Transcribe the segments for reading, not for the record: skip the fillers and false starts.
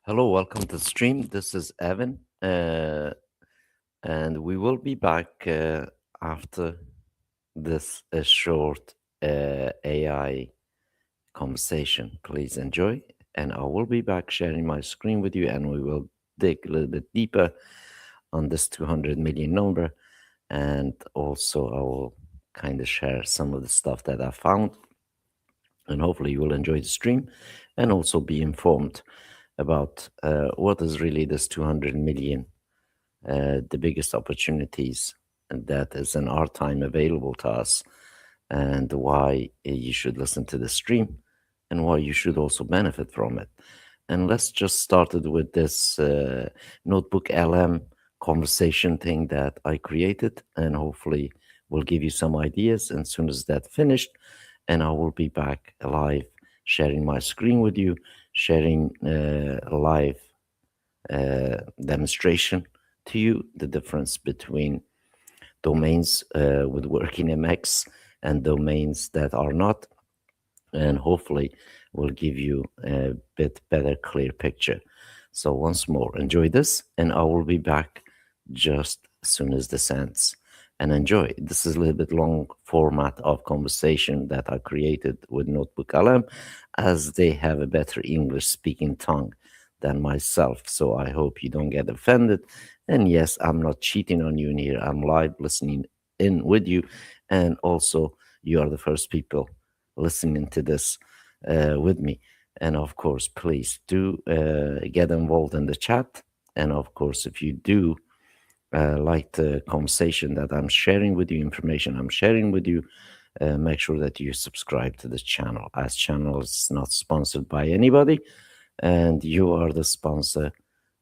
Hello, welcome to the stream. This is Evan, and we will be back after this short AI conversation. Please enjoy, and I will be back sharing my screen with you, and we will dig a little bit deeper on this 200 million number, and also I will kind of share some of the stuff that I found, and hopefully you will enjoy the stream, and also be informed about what is really this 200 million, the biggest opportunities that is in our time available to us, and why you should listen to the stream and why you should also benefit from it. And let's just start it with this notebook LM conversation thing that I created, and hopefully will give you some ideas. And as soon as that finished, and I will be back live sharing my screen with you, sharing a live demonstration to you, the difference between domains with working MX and domains that are not, and hopefully will give you a bit better, clear picture. So once more, enjoy this, and I will be back just as soon as this ends. And enjoy. This is a little bit long format of conversation that I created with Notebook LM, as they have a better English speaking tongue than myself. So I hope you don't get offended. And yes, I'm not cheating on you in here. I'm live listening in with you. And also, you are the first people listening to this with me. And of course, please do get involved in the chat. And of course, if you do like the conversation that I'm sharing with you, information I'm sharing with you, make sure that you subscribe to the channel, as channel is not sponsored by anybody, and you are the sponsor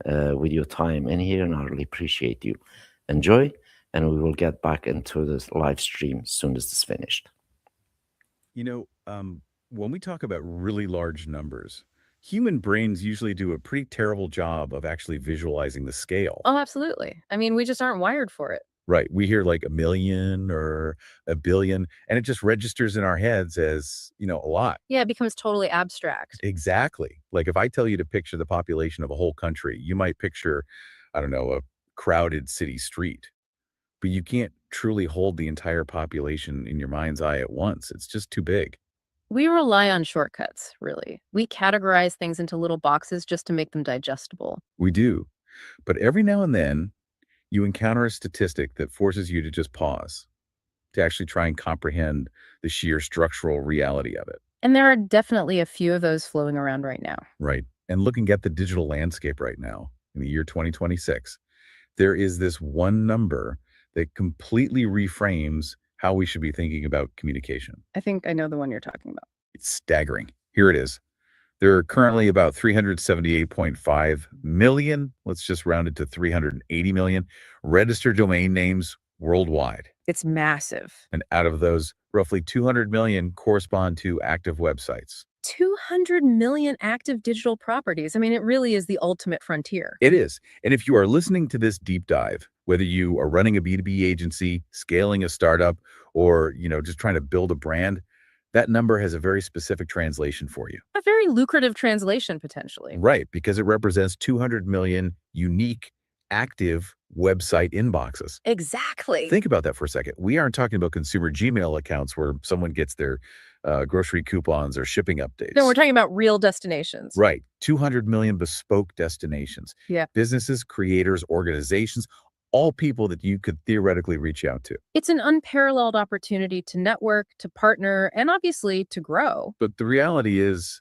with your time in here, and I really appreciate you. Enjoy, and we will get back into this live stream as soon as it's finished. When we talk about really large numbers, human brains usually do a pretty terrible job of actually visualizing the scale. Oh, absolutely. I mean, we just aren't wired for it. Right. We hear like a million or a billion, and it just registers in our heads as, a lot. Yeah, it becomes totally abstract. Exactly. Like if I tell you to picture the population of a whole country, you might picture, I don't know, a crowded city street, but you can't truly hold the entire population in your mind's eye at once. It's just too big. We rely on shortcuts, really. We categorize things into little boxes just to make them digestible. We do. But every now and then, you encounter a statistic that forces you to just pause, to actually try and comprehend the sheer structural reality of it. And there are definitely a few of those floating around right now. Right. And looking at the digital landscape right now, in the year 2026, there is this one number that completely reframes how we should be thinking about communication. I think I know the one you're talking about. It's staggering. Here it is. There are currently about 378.5 million, let's just round it to 380 million, registered domain names worldwide. It's massive. And out of those, roughly 200 million correspond to active websites. 200 million active digital properties. I mean, it really is the ultimate frontier. It is. And if you are listening to this deep dive, whether you are running a B2B agency, scaling a startup, or, just trying to build a brand, that number has a very specific translation for you. A very lucrative translation, potentially. Right, because it represents 200 million unique active website inboxes. Exactly. Think about that for a second. We aren't talking about consumer Gmail accounts where someone gets their grocery coupons or shipping updates. No, we're talking about real destinations. Right. 200 million bespoke destinations. Yeah. Businesses, creators, organizations, all people that you could theoretically reach out to. It's an unparalleled opportunity to network, to partner, and obviously to grow. But the reality is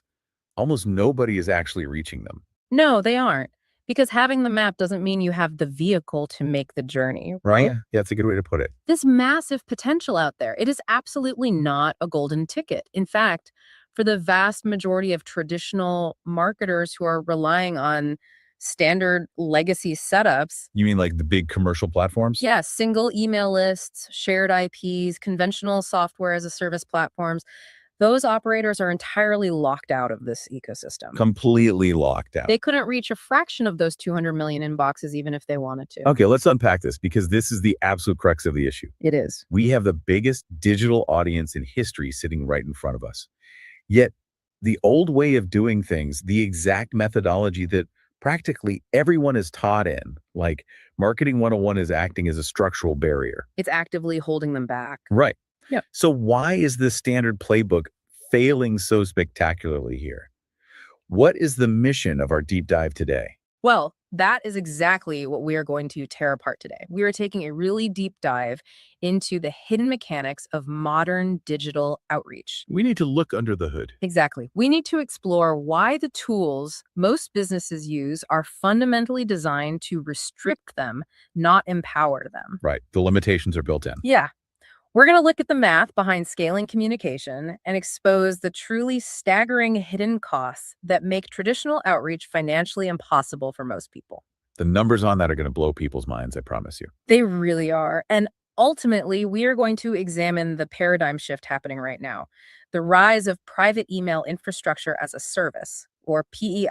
almost nobody is actually reaching them. No, they aren't. Because having the map doesn't mean you have the vehicle to make the journey, right? Yeah, that's a good way to put it. This massive potential out there, it is absolutely not a golden ticket. In fact, for the vast majority of traditional marketers who are relying on standard legacy setups. You mean like the big commercial platforms? Yeah, single email lists, shared IPs, conventional software as a service platforms. Those operators are entirely locked out of this ecosystem. Completely locked out. They couldn't reach a fraction of those 200 million inboxes even if they wanted to. Okay, let's unpack this because this is the absolute crux of the issue. It is. We have the biggest digital audience in history sitting right in front of us. Yet the old way of doing things, the exact methodology that practically everyone is taught in. Like marketing 101 is acting as a structural barrier. It's actively holding them back. Right. Yep. So why is this standard playbook failing so spectacularly here? What is the mission of our deep dive today? Well, that is exactly what we are going to tear apart today. We are taking a really deep dive into the hidden mechanics of modern digital outreach. We need to look under the hood. Exactly. We need to explore why the tools most businesses use are fundamentally designed to restrict them, not empower them. Right. The limitations are built in. Yeah. We're going to look at the math behind scaling communication and expose the truly staggering hidden costs that make traditional outreach financially impossible for most people. The numbers on that are going to blow people's minds, I promise you. They really are. And ultimately, we are going to examine the paradigm shift happening right now, the rise of private email infrastructure as a service, or PEIS.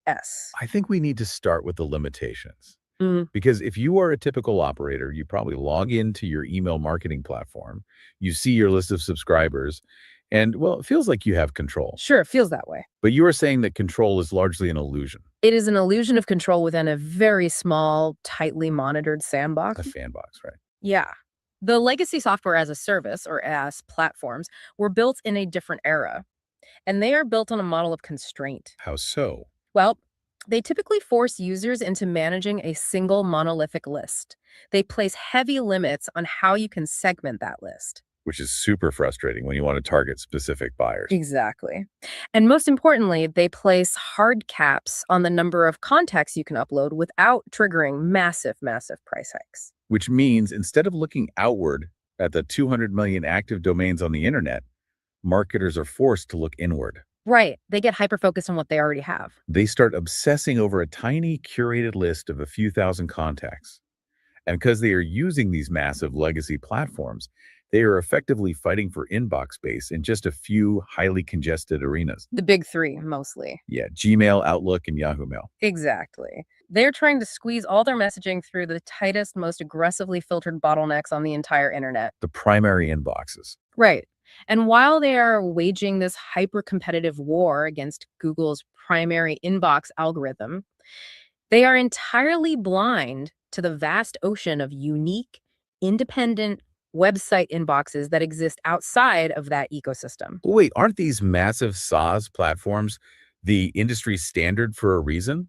I think we need to start with the limitations. Because if you are a typical operator, you probably log into your email marketing platform, you see your list of subscribers, and well, it feels like you have control. Sure, it feels that way. But you are saying that control is largely an illusion, It is an illusion of control within a very small, tightly monitored a sandbox. sandbox, right? Yeah. The legacy software as a service, or as platforms, were built in a different era, and they are built on a model of constraint. How so? Well, they typically force users into managing a single monolithic list. They place heavy limits on how you can segment that list. Which is super frustrating when you want to target specific buyers. Exactly. And most importantly, they place hard caps on the number of contacts you can upload without triggering massive, massive price hikes. Which means instead of looking outward at the 200 million active domains on the internet, marketers are forced to look inward. Right. They get hyper-focused on what they already have. They start obsessing over a tiny curated list of a few thousand contacts. And because they are using these massive legacy platforms, they are effectively fighting for inbox space in just a few highly congested arenas. The big three, mostly. Yeah, Gmail, Outlook, and Yahoo Mail. Exactly. They're trying to squeeze all their messaging through the tightest, most aggressively filtered bottlenecks on the entire internet. The primary inboxes. Right. And while they are waging this hyper-competitive war against Google's primary inbox algorithm, they are entirely blind to the vast ocean of unique, independent website inboxes that exist outside of that ecosystem. Wait, aren't these massive SaaS platforms the industry standard for a reason?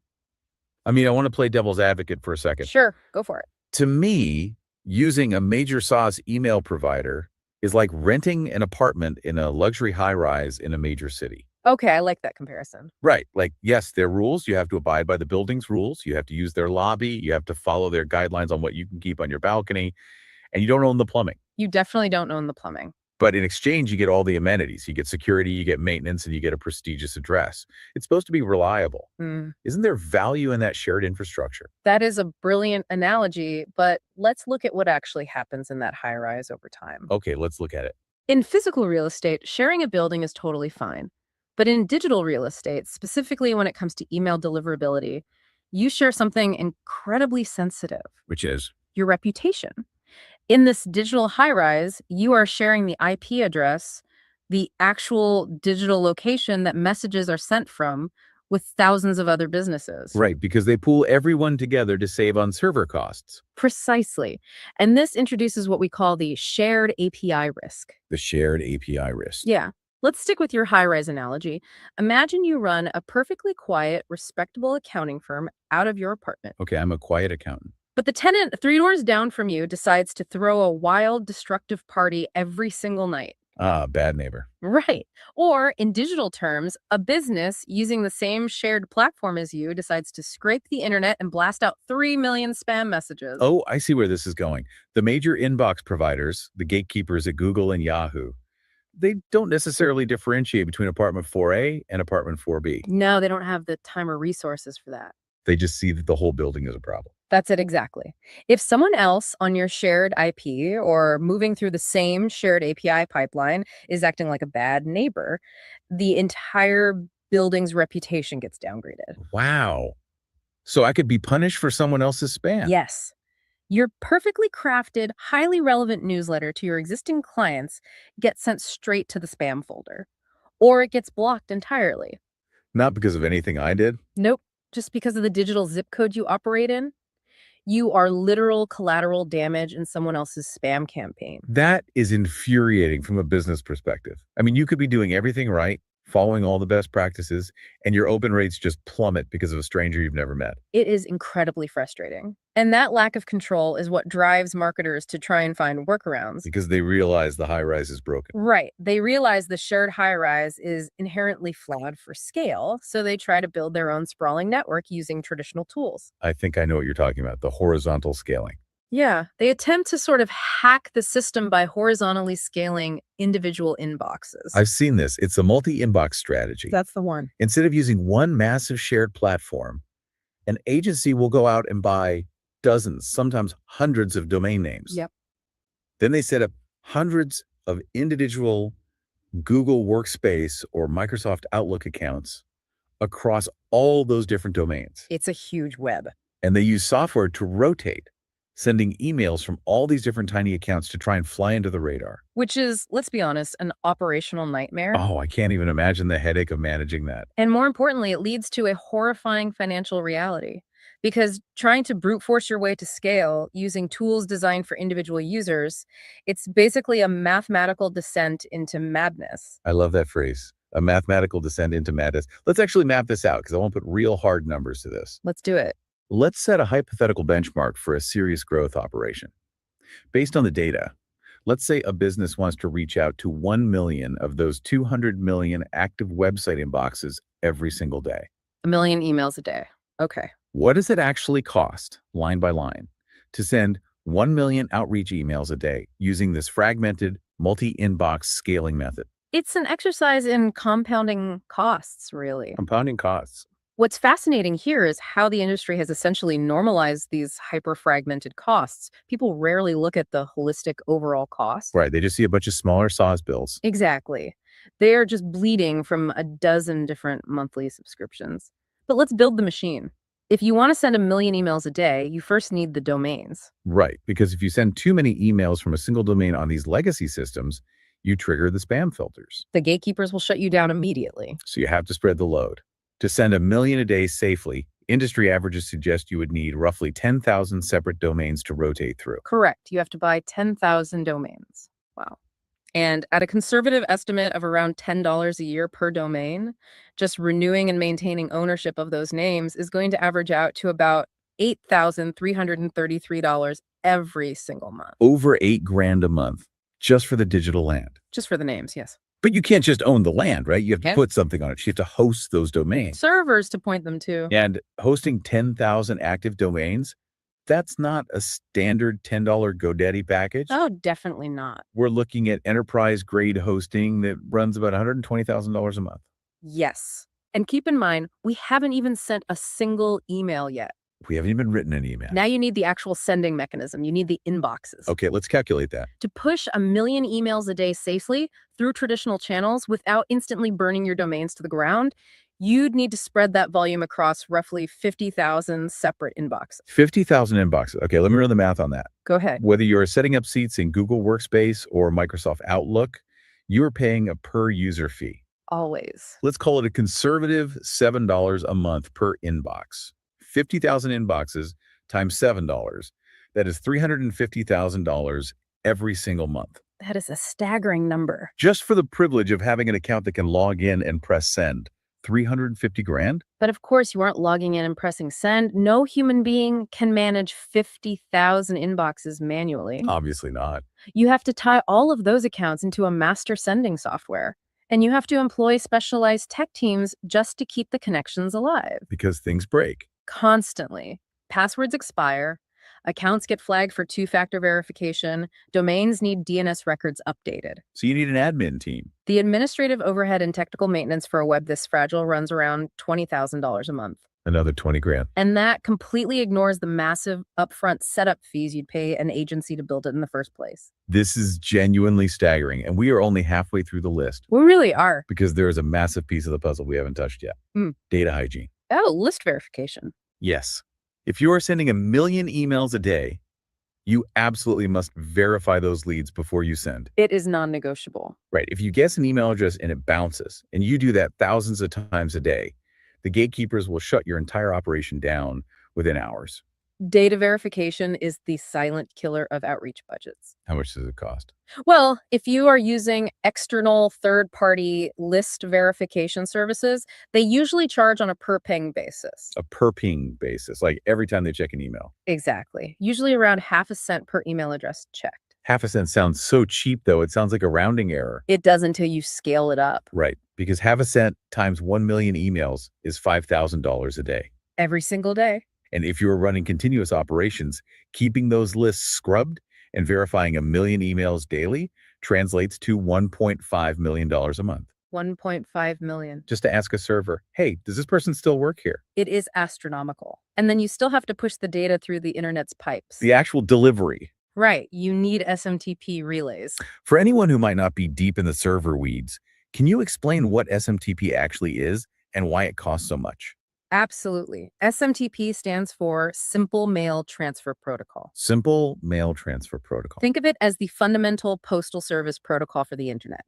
I mean, I want to play devil's advocate for a second. Sure, go for it. To me, using a major SaaS email provider is like renting an apartment in a luxury high-rise in a major city. Okay, I like that comparison. Right. Like, yes, there are rules. You have to abide by the building's rules. You have to use their lobby. You have to follow their guidelines on what you can keep on your balcony. And you don't own the plumbing. You definitely don't own the plumbing. But in exchange, you get all the amenities. You get security, you get maintenance, and you get a prestigious address. It's supposed to be reliable. Isn't there value in that shared infrastructure? That is a brilliant analogy, but let's look at what actually happens in that high rise over time. Okay, let's look at it. In physical real estate, sharing a building is totally fine. But in digital real estate, specifically when it comes to email deliverability, you share something incredibly sensitive, Which is? your reputation. In this digital high rise, you are sharing the IP address, the actual digital location that messages are sent from, with thousands of other businesses. Right, because they pool everyone together to save on server costs. Precisely. And this introduces what we call the shared API risk. The shared API risk. Yeah. Let's stick with your high-rise analogy. Imagine you run a perfectly quiet, respectable accounting firm out of your apartment. Okay, I'm a quiet accountant. But the tenant 3 doors down from you decides to throw a wild, destructive party every single night. Ah, bad neighbor. Right. Or in digital terms, a business using the same shared platform as you decides to scrape the internet and blast out 3 million spam messages. Oh, I see where this is going. The major inbox providers, the gatekeepers at Google and Yahoo, they don't necessarily differentiate between apartment 4A and apartment 4B. No, they don't have the time or resources for that. They just see that the whole building is a problem. That's it exactly. If someone else on your shared IP or moving through the same shared API pipeline is acting like a bad neighbor, the entire building's reputation gets downgraded. Wow. So I could be punished for someone else's spam. Yes. Your perfectly crafted, highly relevant newsletter to your existing clients gets sent straight to the spam folder, or it gets blocked entirely. Not because of anything I did. Nope. just because of the digital zip code you operate in, you are literal collateral damage in someone else's spam campaign. That is infuriating from a business perspective. I mean, you could be doing everything right, following all the best practices, and your open rates just plummet because of a stranger you've never met. It is incredibly frustrating. And that lack of control is what drives marketers to try and find workarounds. Because they realize the high rise is broken. Right. They realize the shared high rise is inherently flawed for scale, so they try to build their own sprawling network using traditional tools. I think I know what you're talking about, the horizontal scaling. Yeah, they attempt to sort of hack the system by horizontally scaling individual inboxes. I've seen this. It's a multi-inbox strategy. That's the one. Instead of using one massive shared platform, an agency will go out and buy dozens, sometimes hundreds of domain names. Yep. Then they set up hundreds of individual Google Workspace or Microsoft Outlook accounts across all those different domains. It's a huge web. And they use software to rotate, sending emails from all these different tiny accounts to try and fly into the radar. Which is, let's be honest, an operational nightmare. Oh, I can't even imagine the headache of managing that. And more importantly, it leads to a horrifying financial reality. Because trying to brute force your way to scale using tools designed for individual users, it's basically a mathematical descent into madness. I love that phrase, a mathematical descent into madness. Let's actually map this out because I want to put real hard numbers to this. Let's do it. Let's set a hypothetical benchmark for a serious growth operation. Based on the data, let's say a business wants to reach out to 1 million of those 200 million active website inboxes every single day. 1 million emails a day. Okay. What does it actually cost, line by line, to send 1 million outreach emails a day using this fragmented multi-inbox scaling method? It's an exercise in compounding costs, really. Compounding costs. What's fascinating here is how the industry has essentially normalized these hyper-fragmented costs. People rarely look at the holistic overall cost. Right, they just see a bunch of smaller SaaS bills. Exactly. They are just bleeding from a dozen different monthly subscriptions. But let's build the machine. If you want to send 1 million emails a day, you first need the domains. Right, because if you send too many emails from a single domain on these legacy systems, you trigger the spam filters. The gatekeepers will shut you down immediately. So you have to spread the load. To send 1 million a day safely, industry averages suggest you would need roughly 10,000 separate domains to rotate through. Correct. You have to buy 10,000 domains. Wow. And at a conservative estimate of around $10 a year per domain, just renewing and maintaining ownership of those names is going to average out to about $8,333 every single month. Over $8,000 a month just for the digital land. Just for the names, yes. But you can't just own the land, right? You have to Okay. put something on it. You have to host those domains. Servers to point them to. And hosting 10,000 active domains, that's not a standard $10 GoDaddy package. Oh, definitely not. We're looking at enterprise grade hosting that runs about $120,000 a month. Yes. And keep in mind, we haven't even sent a single email yet. We haven't even written an email. Now you need the actual sending mechanism. You need the inboxes. Okay, let's calculate that. To push 1 million emails a day safely through traditional channels without instantly burning your domains to the ground, you'd need to spread that volume across roughly 50,000 separate inboxes. 50,000 inboxes. Okay, let me run the math on that. Go ahead. Whether you're setting up seats in Google Workspace or Microsoft Outlook, you're paying a per user fee. Always. Let's call it a conservative $7 a month per inbox. 50,000 inboxes times $7. That is $350,000 every single month. That is a staggering number. Just for the privilege of having an account that can log in and press send. 350 grand? But of course, you aren't logging in and pressing send. No human being can manage 50,000 inboxes manually. Obviously not. You have to tie all of those accounts into a master sending software. And you have to employ specialized tech teams just to keep the connections alive. Because things break. Constantly. Passwords expire. Accounts get flagged for two-factor verification. Domains need DNS records updated. So you need an admin team. The administrative overhead and technical maintenance for a web this fragile runs around $20,000 a month. Another 20 grand. And that completely ignores the massive upfront setup fees you'd pay an agency to build it in the first place. This is genuinely staggering, and we are only halfway through the list We really are. because there is a massive piece of the puzzle we haven't touched yet. Data hygiene. Oh, list verification. Yes. If you are sending 1 million emails a day, you absolutely must verify those leads before you send. It is non-negotiable. Right. If you guess an email address and it bounces, and you do that thousands of times a day, The gatekeepers will shut your entire operation down within hours. Data verification is the silent killer of outreach budgets. How much does it cost? Well, if you are using external third-party list verification services, they usually charge on a per ping basis. A per ping basis, like every time they check an email. Exactly. Usually around half a cent per email address checked. Half a cent sounds so cheap, though. It sounds like a rounding error. It does until you scale it up. Right, because half a cent times 1 million emails is $5,000 a day. Every single day. And if you are running continuous operations, keeping those lists scrubbed and verifying 1 million emails daily translates to $1.5 million a month. 1.5 million. Just to ask a server, hey, does this person still work here? It is astronomical. And then you still have to push the data through the internet's pipes. The actual delivery. Right. You need SMTP relays. For anyone who might not be deep in the server weeds, can you explain what SMTP actually is and why it costs so much? Absolutely. SMTP stands for Simple Mail Transfer Protocol. Simple Mail Transfer Protocol. Think of it as the fundamental postal service protocol for the internet.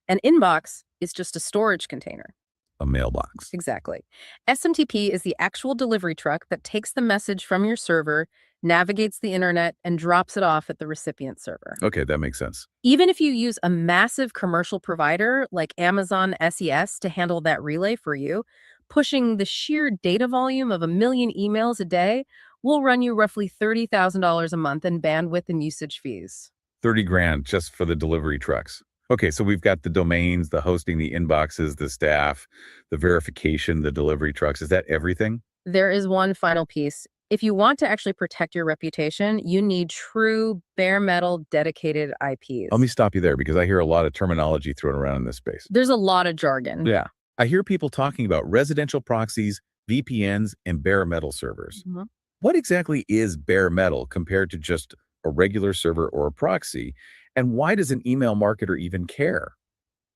An inbox is just a storage container. A mailbox. Exactly. SMTP is the actual delivery truck that takes the message from your server, navigates the internet, and drops it off at the recipient server. Okay, that makes sense. Even if you use a massive commercial provider like Amazon SES to handle that relay for you, pushing the sheer data volume of 1 million emails a day will run you roughly $30,000 a month in bandwidth and usage fees. 30 grand just for the delivery trucks. Okay, so we've got the domains, the hosting, the inboxes, the staff, the verification, the delivery trucks. Is that everything? There is one final piece. If you want to actually protect your reputation, you need true bare metal dedicated IPs. Let me stop you there because I hear a lot of terminology thrown around in this space. There's a lot of jargon. Yeah. I hear people talking about residential proxies, VPNs, and bare metal servers. Mhm. What exactly is bare metal compared to just a regular server or a proxy? And why does an email marketer even care?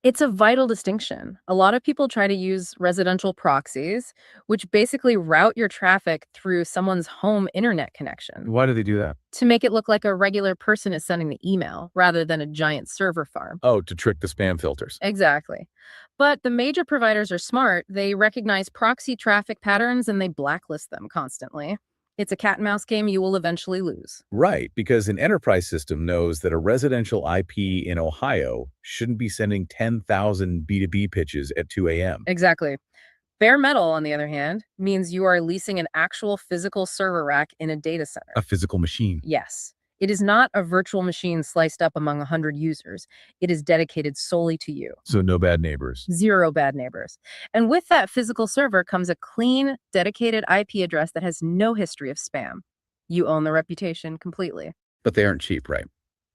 It's a vital distinction. A lot of people try to use residential proxies, which basically route your traffic through someone's home internet connection Why do they do that? to make it look like a regular person is sending the email rather than a giant server farm. Oh, to trick the spam filters. Exactly. But the major providers are smart. They recognize proxy traffic patterns and they blacklist them constantly. It's a cat and mouse game you will eventually lose. Right, because an enterprise system knows that a residential IP in Ohio shouldn't be sending 10,000 B2B pitches at 2 a.m. Exactly. Bare metal, on the other hand, means you are leasing an actual physical server rack in a data center. A physical machine. Yes. It is not a virtual machine sliced up among 100 users. It is dedicated solely to you. So no bad neighbors. Zero bad neighbors. And with that physical server comes a clean, dedicated IP address that has no history of spam. You own the reputation completely. But they aren't cheap, right?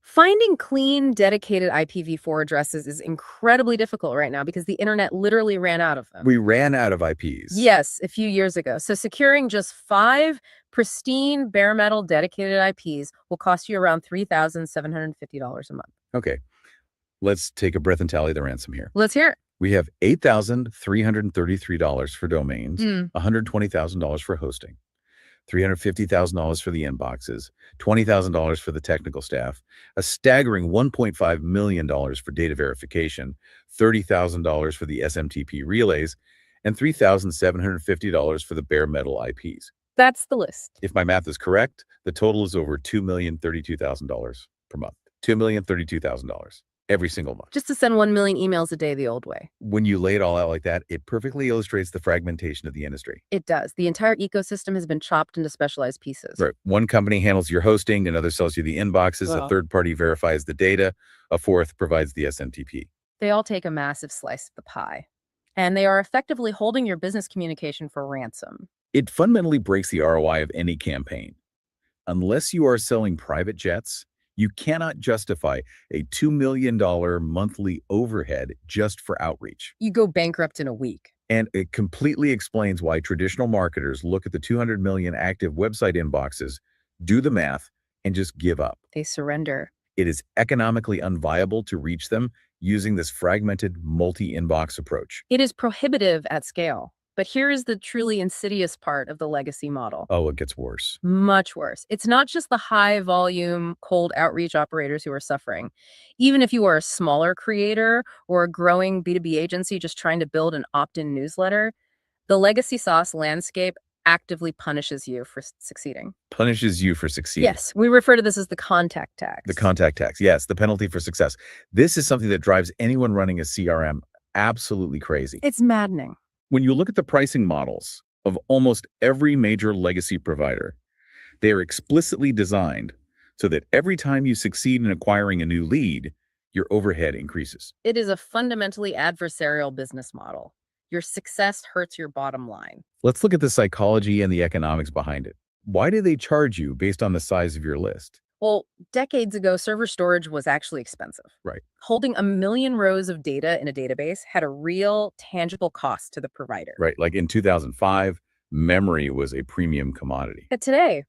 Finding clean, dedicated IPv4 addresses is incredibly difficult right now because the internet literally ran out of them. We ran out of IPs. Yes, a few years ago. So securing just 5 pristine, bare metal dedicated IPs will cost you around $3,750 a month. Okay, let's take a breath and tally the ransom here. Let's hear it. We have $8,333 for domains, Mm. $120,000 for hosting, $350,000 for the inboxes, $20,000 for the technical staff, a staggering $1.5 million for data verification, $30,000 for the SMTP relays, and $3,750 for the bare metal IPs. That's the list. If my math is correct, the total is over $2,032,000 per month. $2,032,000 every single month. Just to send 1 million emails a day the old way. When you lay it all out like that, it perfectly illustrates the fragmentation of the industry. It does. The entire ecosystem has been chopped into specialized pieces. Right. One company handles your hosting, another sells you the inboxes, Wow. a third party verifies the data, a fourth provides the SMTP. They all take a massive slice of the pie. And they are effectively holding your business communication for ransom. It fundamentally breaks the ROI of any campaign. Unless you are selling private jets, you cannot justify a $2 million monthly overhead just for outreach. You go bankrupt in a week. And it completely explains why traditional marketers look at the 200 million active website inboxes, do the math, and just give up. They surrender. It is economically unviable to reach them using this fragmented multi-inbox approach. It is prohibitive at scale. But here is the truly insidious part of the legacy model. Oh, it gets worse. Much worse. It's not just the high volume, cold outreach operators who are suffering. Even if you are a smaller creator or a growing B2B agency just trying to build an opt-in newsletter, The legacy sauce landscape actively punishes you for succeeding. Punishes you for succeeding. Yes, we refer to this as the contact tax. The contact tax. Yes, the penalty for success. This is something that drives anyone running a CRM absolutely crazy. It's maddening. When you look at the pricing models of almost every major legacy provider, they are explicitly designed so that every time you succeed in acquiring a new lead, your overhead increases. It is a fundamentally adversarial business model. Your success hurts your bottom line. Let's look at the psychology and the economics behind it. Why do they charge you based on the size of your list? Well, decades ago, server storage was actually expensive. Right. Holding 1,000,000 rows of data in a database had a real, tangible cost to the provider. Right. Like in 2005, memory was a premium commodity. But today,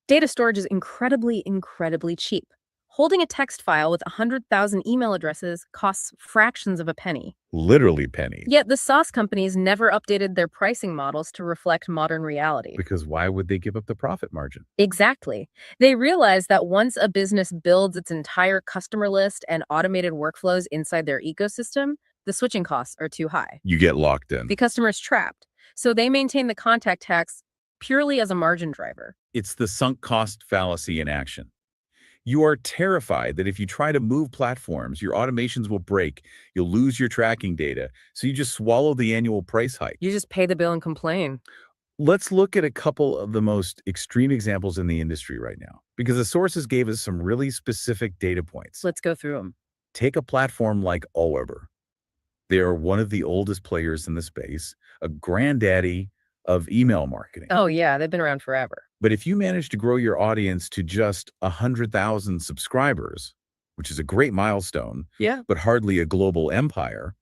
data storage is incredibly, incredibly cheap. Holding a text file with 100,000 email addresses costs fractions of a penny. Literally pennies. Yet the SaaS companies never updated their pricing models to reflect modern reality. Because why would they give up the profit margin? Exactly. They realize that once a business builds its entire customer list and automated workflows inside their ecosystem, the switching costs are too high. You get locked in. The customer is trapped. So they maintain the contact tax purely as a margin driver. It's the sunk cost fallacy in action. You are terrified that if you try to move platforms, your automations will break, you'll lose your tracking data, so you just swallow the annual price hike. You just pay the bill and complain. Let's look at a couple of the most extreme examples in the industry right now, because the sources gave us some really specific data points. Let's go through them. Take a platform like Aweber. They are one of the oldest players in the space, a granddaddy of email marketing. Oh, yeah, they've been around forever. But if you manage to grow your audience to just 100,000 subscribers, which is a great milestone, Yeah. but hardly a global empire,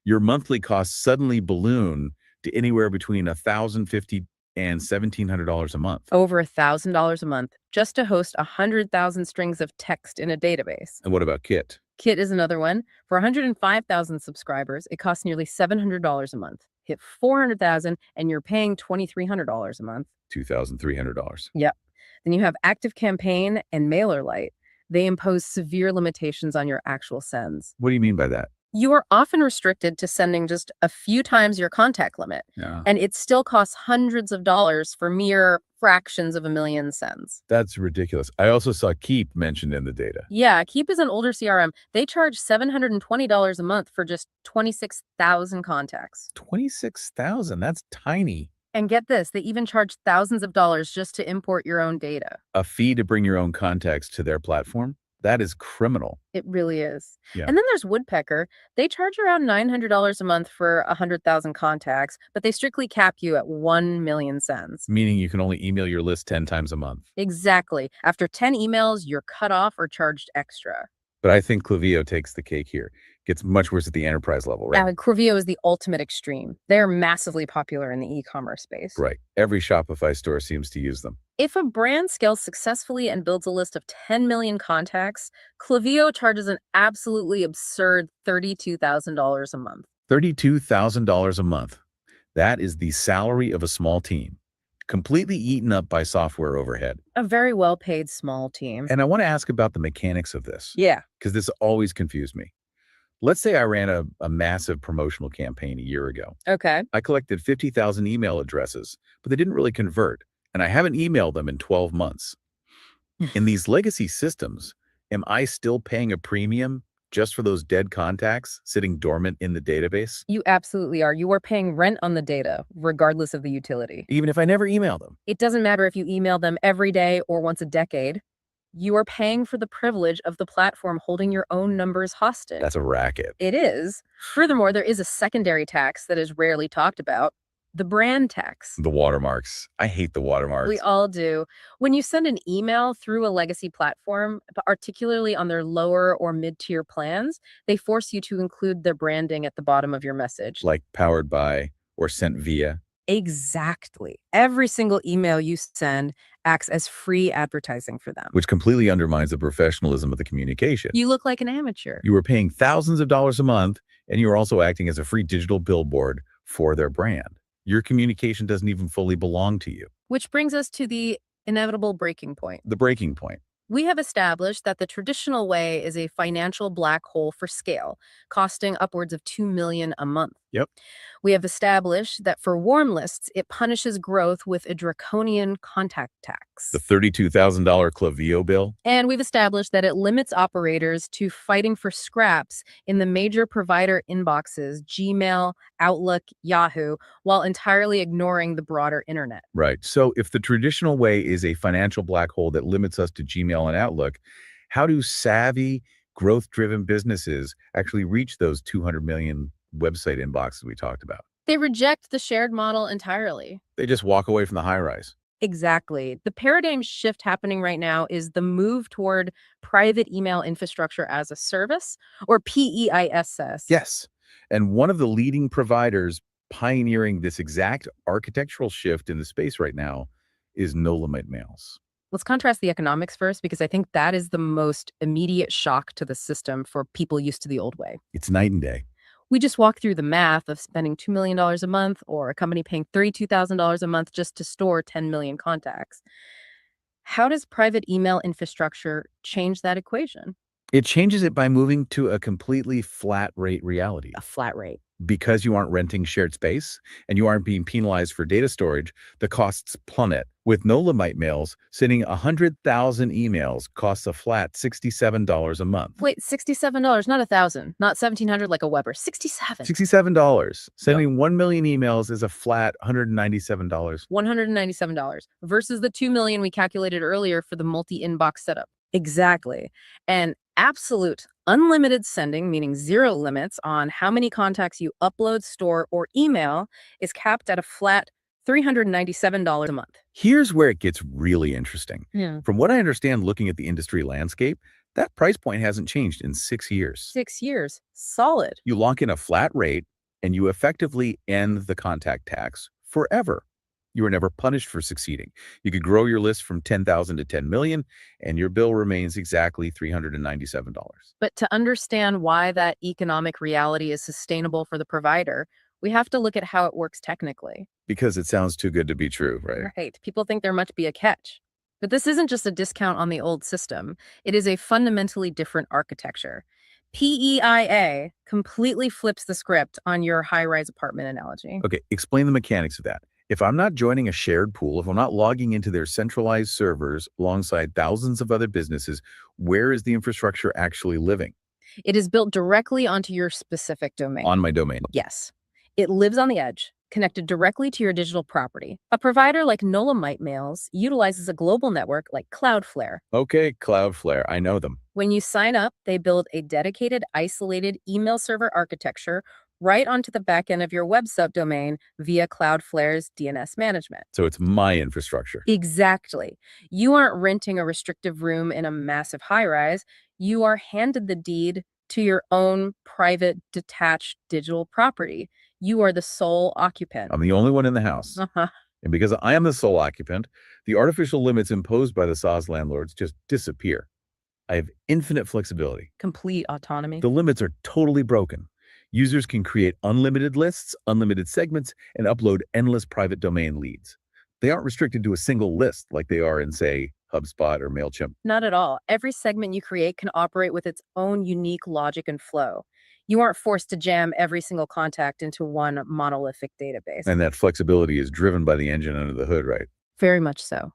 your monthly costs suddenly balloon to anywhere between $1,050 and $1,700 a month. Over $1,000 a month just to host 100,000 strings of text in a database. And what about Kit? Kit is another one. For 105,000 subscribers, it costs nearly $700 a month. Hit 400,000 and you're paying $2,300 a month. $2,300. Yep. Then you have ActiveCampaign and MailerLite. They impose severe limitations on your actual sends. What do you mean by that? You are often restricted to sending just a few times your contact limit, Yeah. and it still costs hundreds of dollars for mere fractions of a million sends. That's ridiculous. I also saw Keep mentioned in the data. Yeah, Keep is an older CRM. They charge $720 a month for just 26,000 contacts. 26,000. That's tiny. And get this, they even charge thousands of dollars just to import your own data. A fee to bring your own contacts to their platform? That is criminal. It really is. Yeah. And then there's Woodpecker. They charge around $900 a month for 100,000 contacts, but they strictly cap you at 1 million sends. Meaning you can only email your list 10 times a month. Exactly. After 10 emails, you're cut off or charged extra. But I think Klaviyo takes the cake here. Gets much worse at the enterprise level, right? Klaviyo is the ultimate extreme. They're massively popular in the e-commerce space. Right. Every Shopify store seems to use them. If a brand scales successfully and builds a list of 10 million contacts, Klaviyo charges an absolutely absurd $32,000 a month. $32,000 a month. That is the salary of a small team, completely eaten up by software overhead. A very well-paid small team. And I want to ask about the mechanics of this. Yeah. Because this always confused me. Let's say I ran a massive promotional campaign a year ago. Okay. I collected 50,000 email addresses, but they didn't really convert. And I haven't emailed them in 12 months. In these legacy systems, am I still paying a premium just for those dead contacts sitting dormant in the database? You absolutely are. You are paying rent on the data, regardless of the utility. Even if I never email them? It doesn't matter if you email them every day or once a decade. You are paying for the privilege of the platform holding your own numbers hostage. That's a racket. It is. Furthermore, there is a secondary tax that is rarely talked about. The brand tax. The watermarks. I hate the watermarks. We all do. When you send an email through a legacy platform, particularly on their lower or mid-tier plans, they force you to include their branding at the bottom of your message. Like powered by or sent via. Exactly. Every single email you send acts as free advertising for them. Which completely undermines the professionalism of the communication. You look like an amateur. You were paying thousands of dollars a month, and you were also acting as a free digital billboard for their brand. Your communication doesn't even fully belong to you. Which brings us to the inevitable breaking point. The breaking point. We have established that the traditional way is a financial black hole for scale, costing upwards of $2 million a month. Yep. We have established that for warm lists, it punishes growth with a draconian contact tax. The $32,000 Clavio bill? And we've established that it limits operators to fighting for scraps in the major provider inboxes, Gmail, Outlook, Yahoo, while entirely ignoring the broader internet. Right. So if the traditional way is a financial black hole that limits us to Gmail and Outlook, how do savvy, growth-driven businesses actually reach those 200 million website inboxes we talked about? They reject the shared model entirely. They just walk away from the high rise. Exactly. The paradigm shift happening right now is the move toward private email infrastructure as a service, or PEISS. Yes. And one of the leading providers pioneering this exact architectural shift in the space right now is no-limit mails. Let's contrast the economics first, because I think that is the most immediate shock to the system for people used to the old way. It's night and day. We just walk through the math of spending $2 million a month or a company paying $32,000 a month just to store 10 million contacts. How does private email infrastructure change that equation? It changes it by moving to a completely flat rate reality. A flat rate. Because you aren't renting shared space and you aren't being penalized for data storage, the costs plummet. With no-limit mails, sending 100,000 emails costs a flat $67 a month. Wait, $67, not 1,000, not 1,700 like a Weber. 67. $67. Sending 1 million emails is a flat $197. $197 versus the 2 million we calculated earlier for the multi-inbox setup. Exactly. And absolute unlimited sending, meaning zero limits on how many contacts you upload, store, or email, is capped at a flat $397 a month. Here's where it gets really interesting. Yeah. From what I understand looking at the industry landscape, that price point hasn't changed in 6 years. 6 years. Solid. You lock in a flat rate and you effectively end the contact tax forever. You were never punished for succeeding. You could grow your list from 10,000 to 10 million, and your bill remains exactly $397. But to understand why that economic reality is sustainable for the provider, we have to look at how it works technically. Because it sounds too good to be true, right? Right. People think there must be a catch. But this isn't just a discount on the old system. It is a fundamentally different architecture. PEIA completely flips the script on your high-rise apartment analogy. Okay, explain the mechanics of that. If I'm not joining a shared pool, if I'm not logging into their centralized servers alongside thousands of other businesses, where is the infrastructure actually living? It is built directly onto your specific domain. On my domain. Yes. It lives on the edge, connected directly to your digital property. A provider like no-limit mails utilizes a global network like Cloudflare. Okay, Cloudflare, I know them. When you sign up, they build a dedicated, isolated email server architecture right onto the back end of your web subdomain via Cloudflare's DNS management. So it's my infrastructure. Exactly. You aren't renting a restrictive room in a massive high-rise. You are handed the deed to your own private, detached digital property. You are the sole occupant. I'm the only one in the house. Uh-huh. And because I am the sole occupant, the artificial limits imposed by the SaaS landlords just disappear. I have infinite flexibility. Complete autonomy. The limits are totally broken. Users can create unlimited lists, unlimited segments, and upload endless private domain leads. They aren't restricted to a single list like they are in, say, HubSpot or MailChimp. Not at all. Every segment you create can operate with its own unique logic and flow. You aren't forced to jam every single contact into one monolithic database. And that flexibility is driven by the engine under the hood, right? Very much so.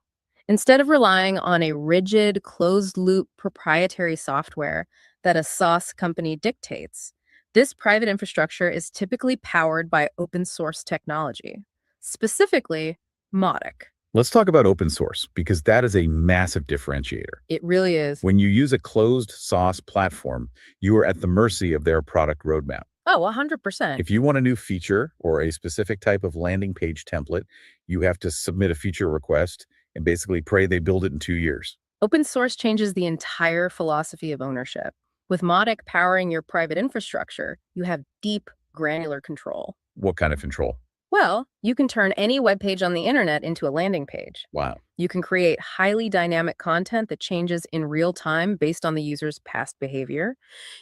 Instead of relying on a rigid, closed-loop proprietary software that a SaaS company dictates, this private infrastructure is typically powered by open-source technology, specifically Mautic. Let's talk about open source, because that is a massive differentiator. It really is. When you use a closed SaaS platform, you are at the mercy of their product roadmap. Oh, 100%. If you want a new feature or a specific type of landing page template, you have to submit a feature request and basically pray they build it in 2 years. Open source changes the entire philosophy of ownership. With Mautic powering your private infrastructure, you have deep, granular control. What kind of control? Well, you can turn any web page on the internet into a landing page. Wow. You can create highly dynamic content that changes in real time based on the user's past behavior.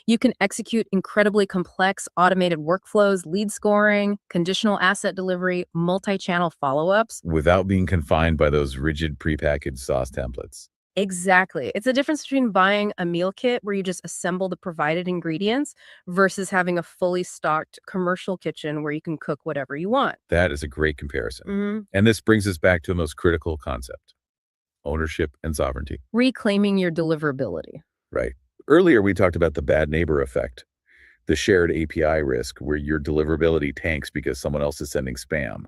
You can execute incredibly complex automated workflows, lead scoring, conditional asset delivery, multi-channel follow-ups. Without being confined by those rigid prepackaged SaaS templates. Exactly. It's a difference between buying a meal kit where you just assemble the provided ingredients versus having a fully stocked commercial kitchen where you can cook whatever you want. That is a great comparison. Mhm. And this brings us back to the most critical concept, ownership and sovereignty. Reclaiming your deliverability. Right. Earlier, we talked about the bad neighbor effect, the shared API risk where your deliverability tanks because someone else is sending spam.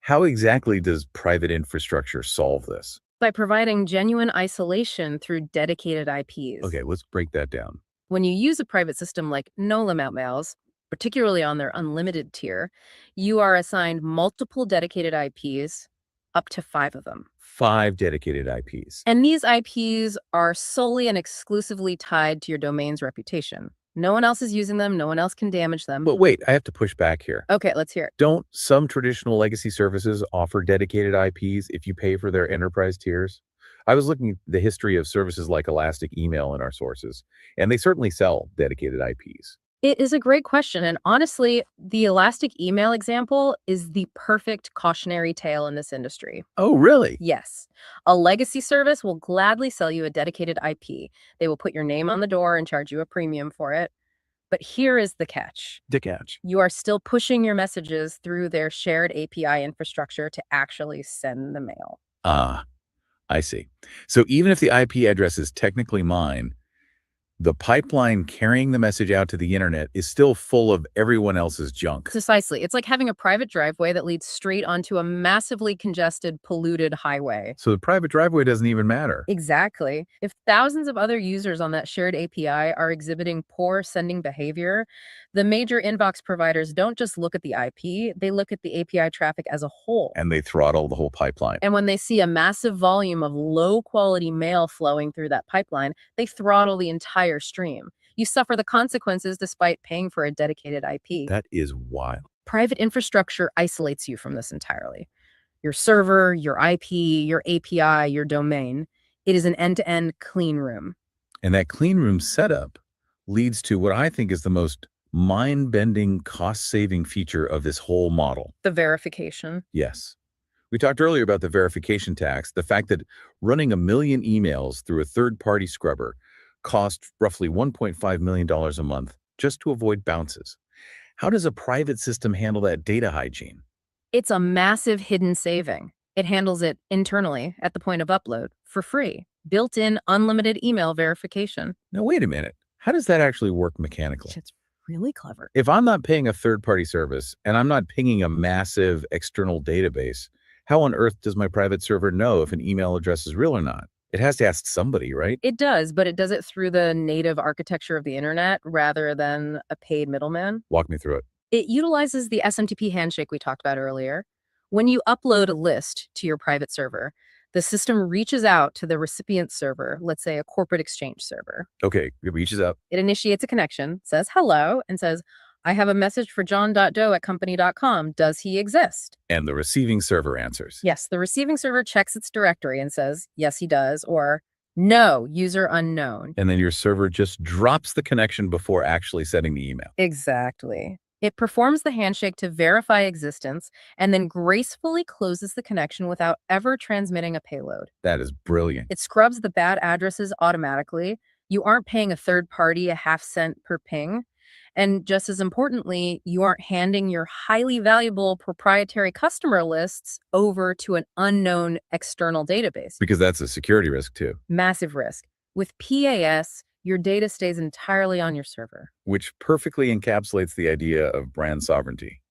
How exactly does private infrastructure solve this? By providing genuine isolation through dedicated IPs. Okay, let's break that down. When you use a private system like no limit mails, particularly on their unlimited tier, you are assigned multiple dedicated IPs, up to 5 of them. 5 dedicated IPs. And these IPs are solely and exclusively tied to your domain's reputation. No one else is using them, no one else can damage them. But wait, I have to push back here. Okay, let's hear it. Don't some traditional legacy services offer dedicated IPs if you pay for their enterprise tiers? I was looking at the history of services like Elastic Email in our sources, and they certainly sell dedicated IPs. It is a great question. And honestly, the Elastic email example is the perfect cautionary tale in this industry. Oh, really? Yes, a legacy service will gladly sell you a dedicated IP. They will put your name on the door and charge you a premium for it. But here is the catch. The catch. You are still pushing your messages through their shared API infrastructure to actually send the mail. Ah, I see. So even if the IP address is technically mine, the pipeline carrying the message out to the internet is still full of everyone else's junk. Precisely. It's like having a private driveway that leads straight onto a massively congested, polluted highway. So the private driveway doesn't even matter. Exactly. If thousands of other users on that shared API are exhibiting poor sending behavior, the major inbox providers don't just look at the IP, they look at the API traffic as a whole. And they throttle the whole pipeline. And when they see a massive volume of low quality mail flowing through that pipeline, they throttle the entire stream. You suffer the consequences despite paying for a dedicated IP. That is wild. Private infrastructure isolates you from this entirely. Your server, your IP, your API, your domain. It is an end-to-end clean room. And that clean room setup leads to what I think is the most mind-bending, cost-saving feature of this whole model. The verification. Yes. We talked earlier about the verification tax, the fact that running 1 million emails through a third-party scrubber cost roughly $1.5 million a month just to avoid bounces. How does a private system handle that data hygiene? It's a massive hidden saving. It handles it internally at the point of upload for free. Built-in unlimited email verification. Now, wait a minute. How does that actually work mechanically? It's really clever. If I'm not paying a third-party service and I'm not pinging a massive external database, how on earth does my private server know if an email address is real or not? It has to ask somebody, right? It does, but it does it through the native architecture of the internet rather than a paid middleman. Walk me through it. It utilizes the SMTP handshake we talked about earlier. When you upload a list to your private server, the system reaches out to the recipient server, let's say a corporate exchange server. Okay, it reaches out. It initiates a connection, says hello, and says, I have a message for john.doe at company.com. Does he exist? And the receiving server answers. Yes, the receiving server checks its directory and says, yes, he does, or no, user unknown. And then your server just drops the connection before actually sending the email. Exactly. It performs the handshake to verify existence and then gracefully closes the connection without ever transmitting a payload. That is brilliant. It scrubs the bad addresses automatically. You aren't paying a third party a half cent per ping. And just as importantly, you aren't handing your highly valuable proprietary customer lists over to an unknown external database. Because that's a security risk too. Massive risk. With PAS, your data stays entirely on your server. Which perfectly encapsulates the idea of brand sovereignty.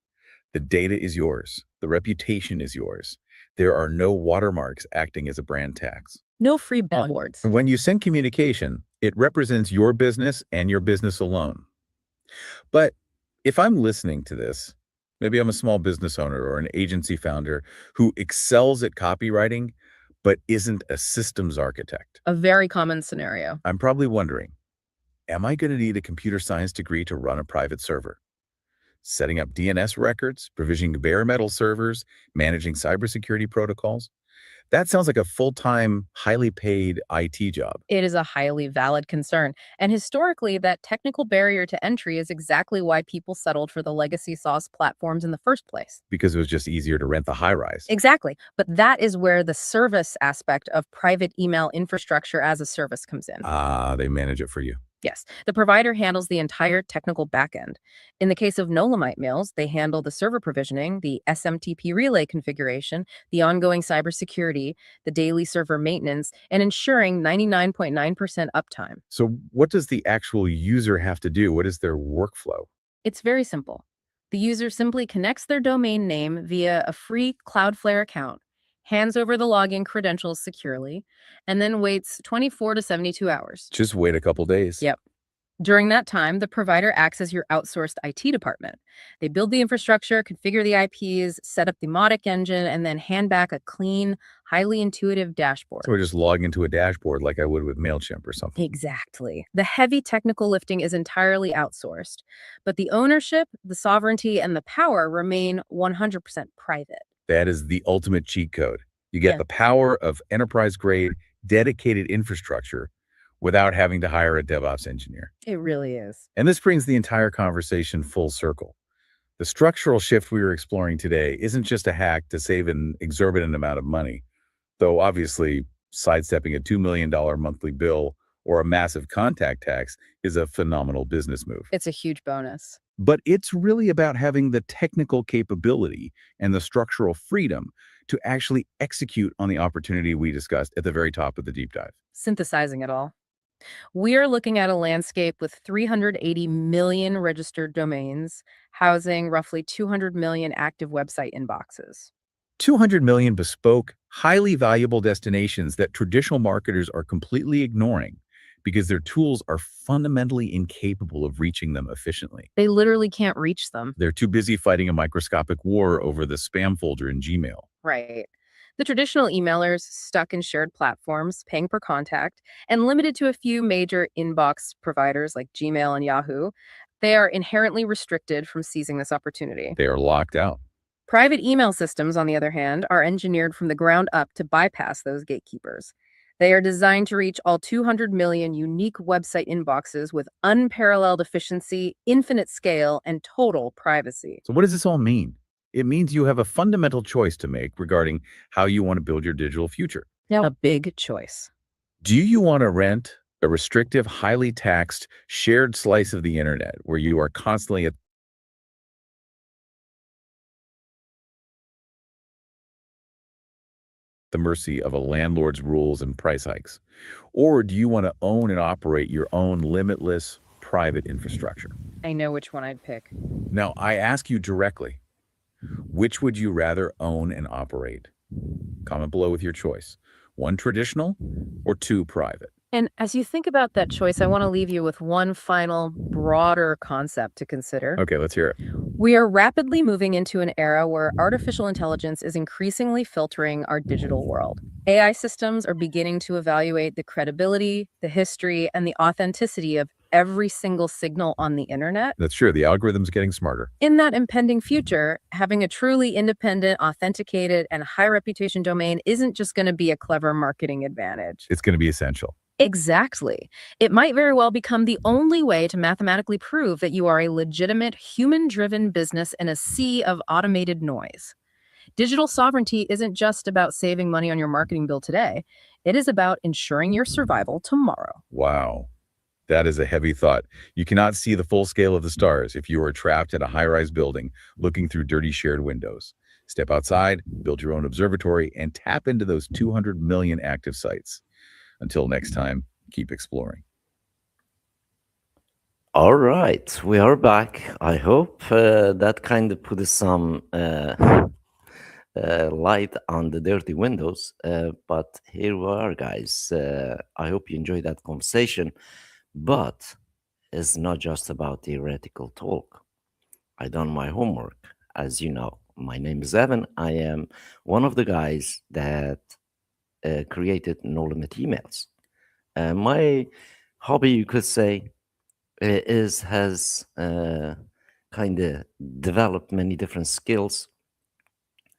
The data is yours. The reputation is yours. There are no watermarks acting as a brand tax. No free billboards. When you send communication, it represents your business and your business alone. But if I'm listening to this, maybe I'm a small business owner or an agency founder who excels at copywriting, but isn't a systems architect. A very common scenario. I'm probably wondering, am I going to need a computer science degree to run a private server? Setting up DNS records, provisioning bare metal servers, managing cybersecurity protocols? That sounds like a full-time, highly paid IT job It is a highly valid concern. And historically, that technical barrier to entry is exactly why people settled for the legacy SaaS platforms in the first place. because it was just easier to rent the high rise. Exactly. But that is where the service aspect of private email infrastructure as a service comes in. They manage it for you. Yes, the provider handles the entire technical backend. In the case of Nolamite Mails, they handle the server provisioning, the SMTP relay configuration, the ongoing cybersecurity, the daily server maintenance, and ensuring 99.9% uptime. So what does the actual user have to do? What is their workflow? It's very simple. The user simply connects their domain name via a free Cloudflare account, hands over the login credentials securely, and then waits 24 to 72 hours. Just wait a couple days. Yep. During that time, the provider acts as your outsourced IT department. They build the infrastructure, configure the IPs, set up the Modic engine, and then hand back a clean, highly intuitive dashboard. So I just log into a dashboard like I would with MailChimp or something. Exactly. The heavy technical lifting is entirely outsourced, but the ownership, the sovereignty, and the power remain 100% private. That is the ultimate cheat code. You get Yeah. the power of enterprise-grade, dedicated infrastructure without having to hire a DevOps engineer. It really is. And this brings the entire conversation full circle. The structural shift we were exploring today isn't just a hack to save an exorbitant amount of money, though obviously sidestepping a $2 million monthly bill or a massive contact tax is a phenomenal business move. It's a huge bonus. But it's really about having the technical capability and the structural freedom to actually execute on the opportunity we discussed at the very top of the deep dive. Synthesizing it all. We are looking at a landscape with 380 million registered domains, housing roughly 200 million active website inboxes. 200 million bespoke, highly valuable destinations that traditional marketers are completely ignoring because their tools are fundamentally incapable of reaching them efficiently. They literally can't reach them. They're too busy fighting a microscopic war over the spam folder in Gmail. Right. The traditional emailers stuck in shared platforms, paying per contact, and limited to a few major inbox providers like Gmail and Yahoo, they are inherently restricted from seizing this opportunity. They are locked out. Private email systems, on the other hand, are engineered from the ground up to bypass those gatekeepers. They are designed to reach all 200 million unique website inboxes with unparalleled efficiency, infinite scale, and total privacy. So what does this all mean? It means you have a fundamental choice to make regarding how you want to build your digital future. Now, a big choice. Do you want to rent a restrictive, highly taxed, shared slice of the internet where you are constantly at the mercy of a landlord's rules and price hikes? Or do you want to own and operate your own limitless private infrastructure? I know which one I'd pick. Now, I ask you directly, which would you rather own and operate? Comment below with your choice. 1 traditional or 2 private? And as you think about that choice, I want to leave you with one final, broader concept to consider. Okay, let's hear it. We are rapidly moving into an era where artificial intelligence is increasingly filtering our digital world. AI systems are beginning to evaluate the credibility, the history, and the authenticity of every single signal on the internet. That's true. The algorithm's getting smarter. In that impending future, having a truly independent, authenticated, and high reputation domain isn't just going to be a clever marketing advantage. It's going to be essential. Exactly. It might very well become the only way to mathematically prove that you are a legitimate, human-driven business in a sea of automated noise. Digital sovereignty isn't just about saving money on your marketing bill today. It is about ensuring your survival tomorrow. Wow. That is a heavy thought. You cannot see the full scale of the stars if you are trapped in a high-rise building looking through dirty shared windows. Step outside, build your own observatory, and tap into those 200 million active sites. Until next time, keep exploring. All right, we are back. I hope that kind of put some light on the dirty windows. But here we are, guys. I hope you enjoyed that conversation. But it's not just about theoretical talk. I done my homework. As you know, my name is Evan. I am one of the guys that created No Limit Emails. My hobby, you could say, has kind of developed many different skills,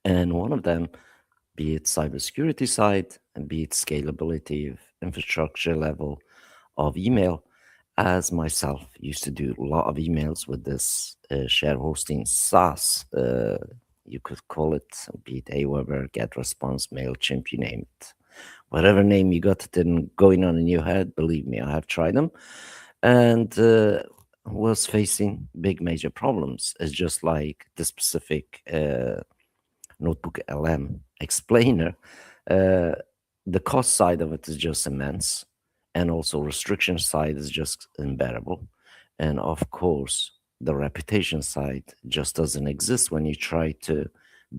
and one of them be it cybersecurity side, and be it scalability of infrastructure level of email, as myself used to do a lot of emails with this share hosting SaaS, you could call it, be it Aweber, GetResponse, MailChimp, you name it. Whatever name you got going on in your head, believe me, I have tried them, and was facing big major problems. It's just like the specific Notebook LM explainer. Uh, the cost side of it is just immense, and also restriction side is just unbearable, and of course the reputation side just doesn't exist when you try to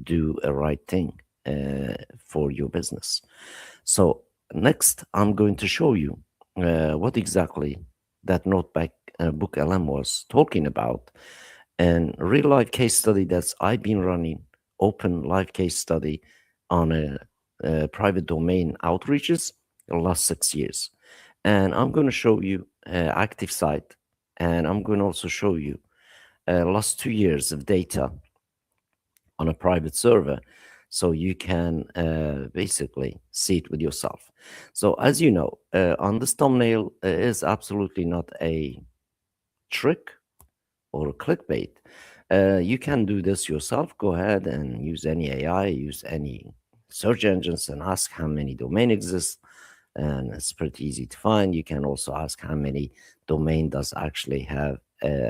do a right thing for your business. So next I'm going to show you what exactly that notebook book LM was talking about, and real life case study that's I've been running, open live case study on a private domain outreaches the last 6 years. And I'm going to show you active site, and I'm going to also show you last 2 years of data on a private server, so you can basically see it with yourself. So as you know, on this thumbnail is absolutely not a trick or clickbait. You can do this yourself. Go ahead and use any AI, use any search engines, and ask how many domain exists. And it's pretty easy to find. You can also ask how many domain does actually have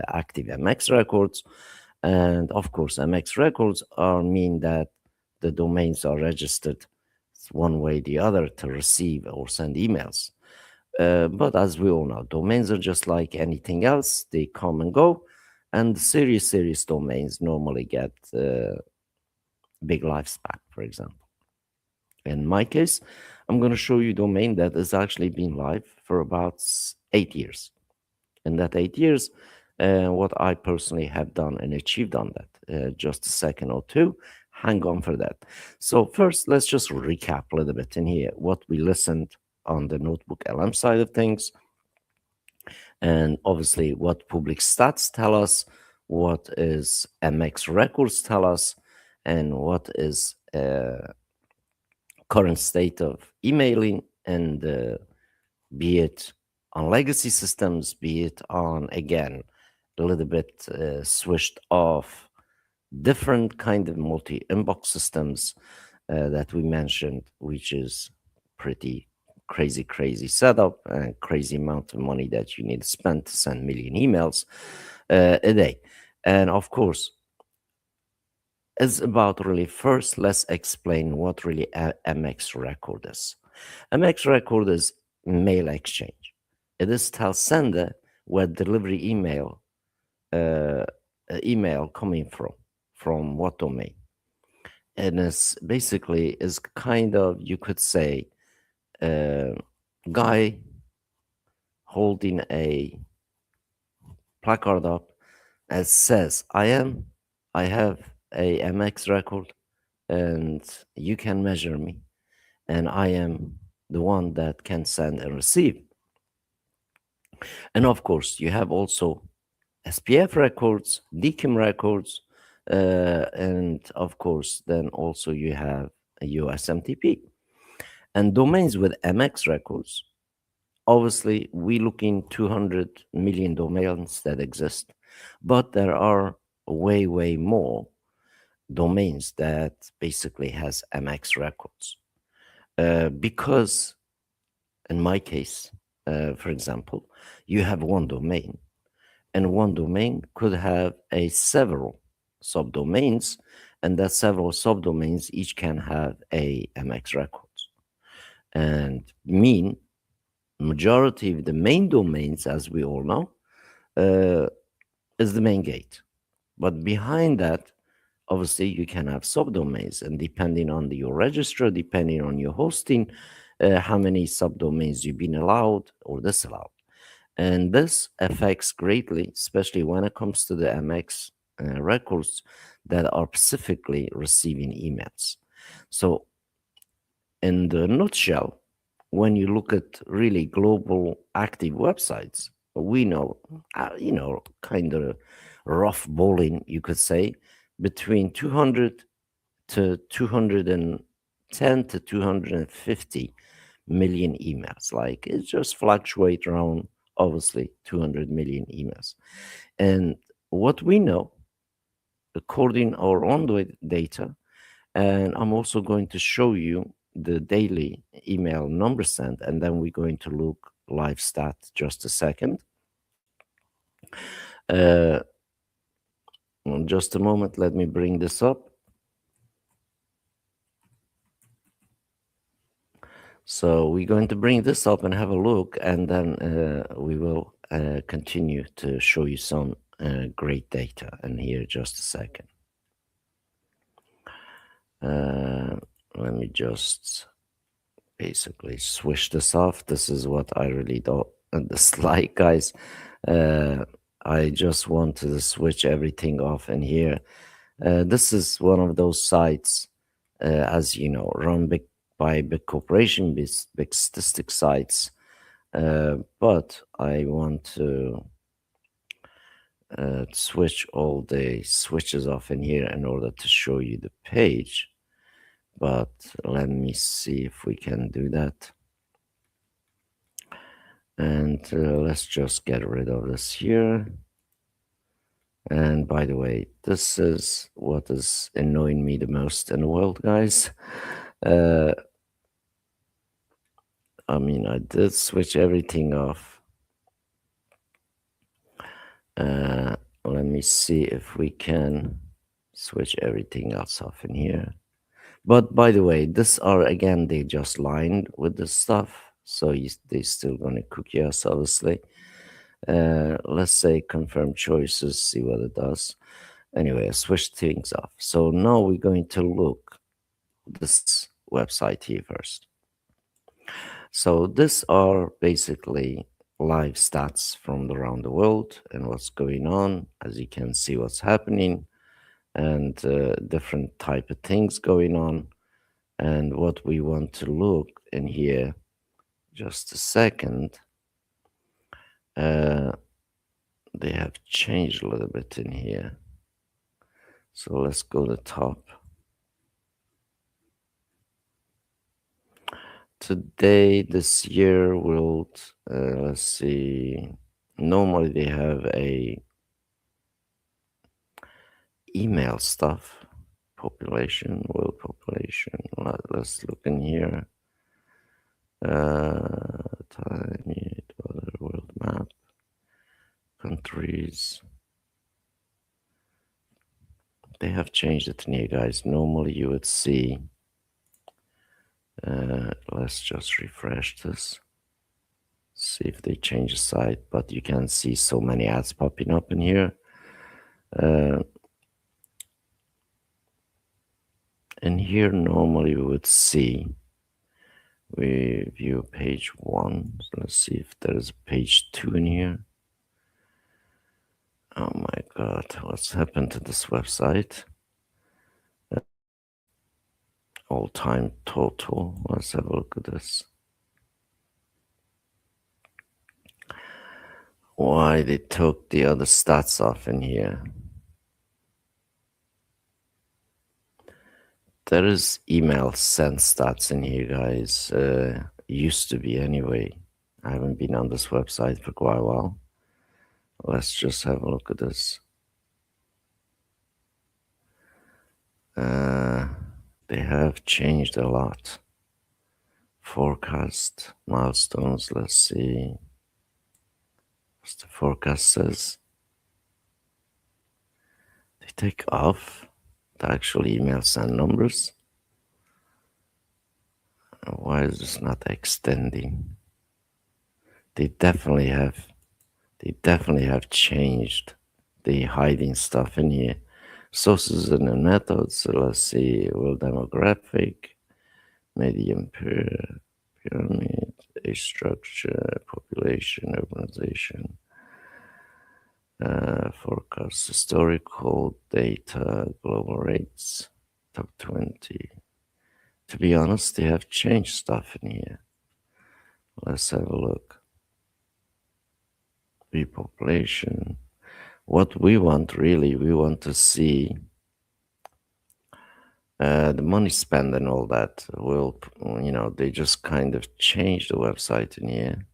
active MX records. And of course, MX records mean that the domains are registered one way or the other to receive or send emails. But as we all know, domains are just like anything else. They come and go. And serious domains normally get big lifespan, for example. In my case, I'm going to show you a domain that has actually been live for about 8 years. In that 8 years, what I personally have done and achieved on that. Just a second or two. Hang on for that. So first, let's just recap a little bit in here what we listened on the Notebook LM side of things, and obviously what public stats tell us, what is MX records tell us, and what is current state of emailing, and be it on legacy systems, be it on, again, a little bit switched off different kind of multi-inbox systems that we mentioned, which is pretty crazy setup and crazy amount of money that you need to spend to send million emails a day. And of course, it's about really, first let's explain what really MX record is. MX record is mail exchange. It is tell sender where delivery email coming from what domain. And it's basically is kind of, you could say, guy holding a placard up that says, I have a MX record, and you can measure me, and I am the one that can send and receive. And of course, you have also SPF records, DKIM records, and of course, then also you have a USMTP. And domains with MX records, obviously, we look in 200 million domains that exist, but there are way more domains that basically has MX records. Because in my case, for example, you have one domain, and one domain could have several subdomains, and that several subdomains each can have a MX records. And mean majority of the main domains, as we all know, is the main gate. But behind that, obviously, you can have subdomains, and depending on your registrar, depending on your hosting, how many subdomains you've been allowed or disallowed. And this affects greatly, especially when it comes to the MX records that are specifically receiving emails. So in the nutshell, when you look at really global active websites, we know, kind of rough bowling, you could say, between 200 to 210 10 to 250 million emails. Like it just fluctuates around, obviously, 200 million emails. And what we know, according our own data, and I'm also going to show you the daily email number sent, and then we're going to look live stat just a second. Uh, just a moment, let me bring this up. So we're going to bring this up and have a look, and then we will continue to show you some great data. And here, just a second. Let me just basically switch this off. This is what I really don't dislike, guys. I just want to switch everything off in here. This is one of those sites, as you know, run by big corporation, big statistic sites. But I want to switch all the switches off in here in order to show you the page. But let me see if we can do that. And let's just get rid of this here. And by the way, this is what is annoying me the most in the world, guys. I mean, I did switch everything off. Let me see if we can switch everything else off in here. But by the way, this are, again, they just lined with this stuff. So they still going to cookie us, obviously. Let's say confirm choices, see what it does. Anyway, I switched things off. So now we're going to look this website here first. So these are basically live stats from around the world and what's going on. As you can see, what's happening and different type of things going on. And what we want to look in here, just a second. They have changed a little bit in here. So let's go to the top. Today, this year, world, let's see. Normally they have a email stuff, population, world population. Let's look in here. Time, world map, countries. They have changed it in here, guys. Normally you would see, let's just refresh this, see if they change the site, but you can see so many ads popping up in here. And here normally we would see, we view page 1. So let's see if there's page 2 in here. Oh my God, what's happened to this website? All-time total. Let's have a look at this. Why they took the other stats off in here? There is email sent stats in here, guys. Used to be anyway. I haven't been on this website for quite a while. Let's just have a look at this. They have changed a lot. Forecast, milestones, let's see. What's the forecast says? They take off the actual email send numbers. Why is this not extending? They definitely have changed the hiding stuff in here. Sources and the methods. So let's see, world demographic, medium pyramid, age structure, population, urbanization, forecast, historical data, global rates, top 20. To be honest, they have changed stuff in here. Let's have a look. Repopulation. What we want really, we want to see The money spent and all that will, they just kind of change the website in here.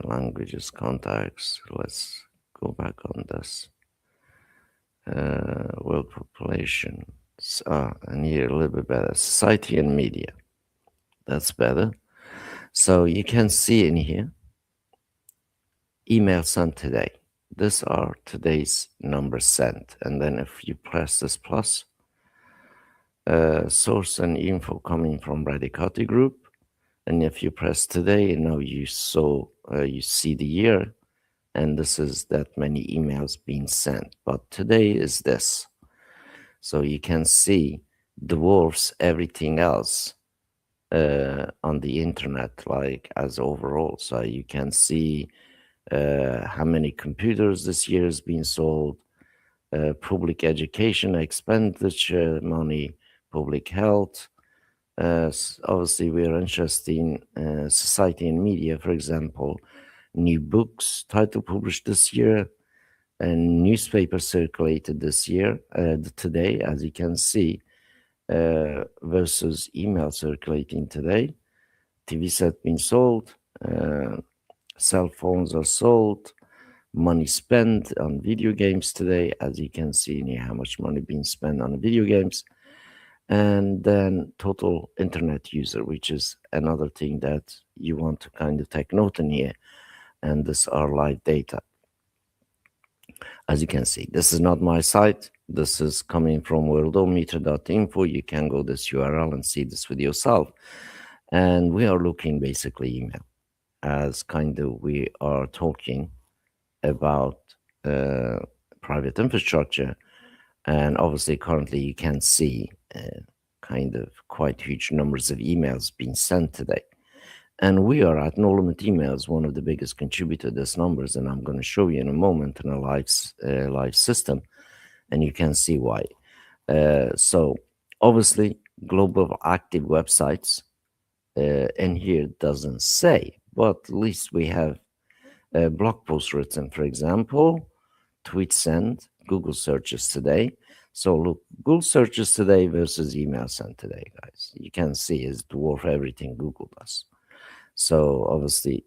Languages, contacts. Let's go back on this. World population. And here a little bit better. Society and media. That's better. So you can see in here, email sent today. These are today's numbers sent. And then if you press this plus, source and info coming from Radicati Group. And if you press today, now you see the year, and this is that many emails being sent. But today is this. So you can see dwarfs everything else on the internet, like as overall. So you can see how many computers this year is being sold, public education expenditure money, public health. Obviously, we are interested in society and media, for example, new books, title published this year, and newspaper circulated this year, today, as you can see, versus email circulating today. TV set being sold, cell phones are sold, money spent on video games today, as you can see in here, how much money being spent on video games. And then total internet user, which is another thing that you want to kind of take note in here. And this are live data. As you can see, this is not my site. This is coming from worldometer.info. You can go this URL and see this with yourself. And we are looking basically email as kind of we are talking about private infrastructure. And obviously, currently, you can see kind of quite huge numbers of emails being sent today. And we are at No Limit Emails, one of the biggest contributors to these numbers. And I'm going to show you in a moment in a live system. And you can see why. So obviously, global active websites in here doesn't say, but at least we have blog posts written, for example, tweet sent, Google searches today. So look, Google searches today versus email sent today, guys. You can see is dwarf everything Google does. So obviously,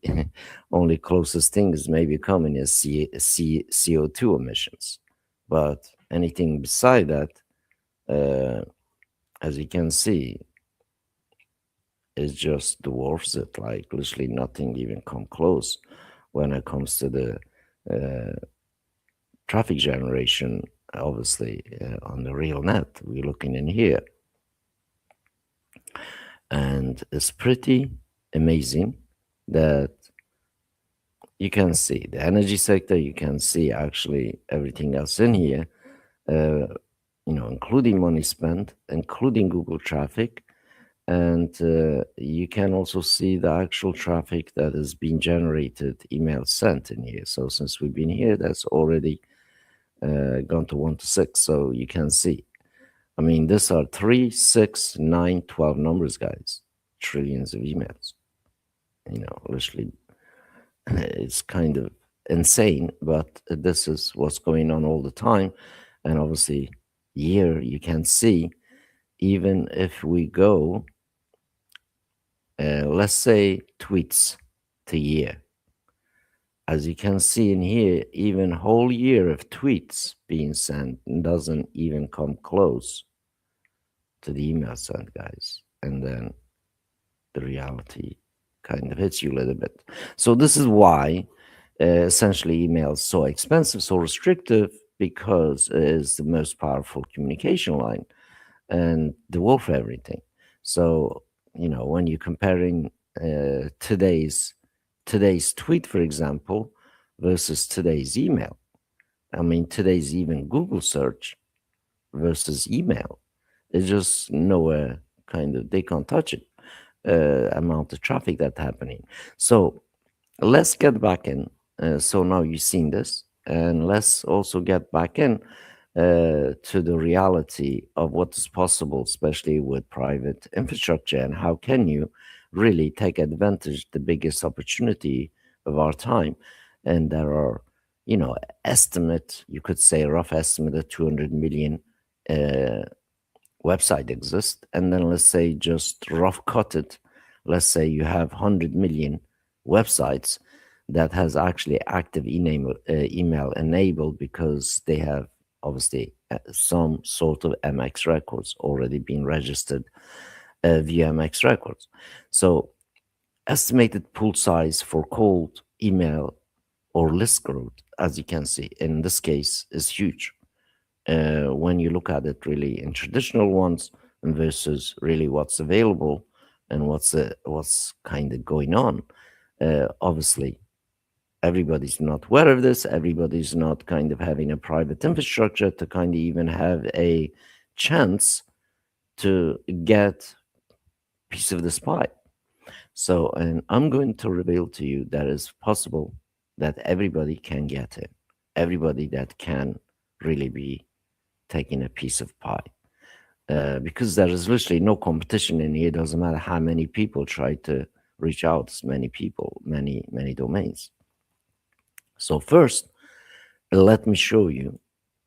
only closest thing is maybe coming is CO2 emissions. But anything beside that, as you can see, is just dwarfs it. Like literally nothing even come close when it comes to the traffic generation. Obviously, on the real net, we're looking in here. And it's pretty amazing that you can see the energy sector, you can see actually everything else in here, including money spent, including Google traffic. And you can also see the actual traffic that is being generated, email sent in here. So since we've been here, that's already gone to 1 to 6. So you can see, I mean, these are 3, 6, 9, 12 numbers, guys. Trillions of emails. Literally, it's kind of insane, but this is what's going on all the time. And obviously, here you can see, even if we go, let's say tweets to year. As you can see in here, even whole year of tweets being sent doesn't even come close to the email sent, guys. And then the reality kind of hits you a little bit. So this is why essentially email is so expensive, so restrictive, because it is the most powerful communication line and dwarf everything. So, when you're comparing today's tweet, for example, versus today's email, I mean, today's even Google search versus email, it's just nowhere they can't touch it. Amount of traffic that's happening. So let's get back in. So now you've seen this, and let's also get back in to the reality of what is possible, especially with private infrastructure, and how can you really take advantage the biggest opportunity of our time. And there are, you could say a rough estimate of 200 million website exists, and then let's say just rough cut it. Let's say you have 100 million websites that has actually active email enabled because they have obviously some sort of MX records already being registered via MX records. So estimated pool size for cold email or list growth, as you can see in this case, is huge. When you look at it really in traditional ones versus really what's available and what's kind of going on, obviously everybody's not aware of this. Everybody's not kind of having a private infrastructure to kind of even have a chance to get piece of this pie. So, and I'm going to reveal to you that it's possible that everybody can get it. Everybody that can really be taking a piece of pie. Because there is literally no competition in here. It doesn't matter how many people try to reach out, as many people, many domains. So first, let me show you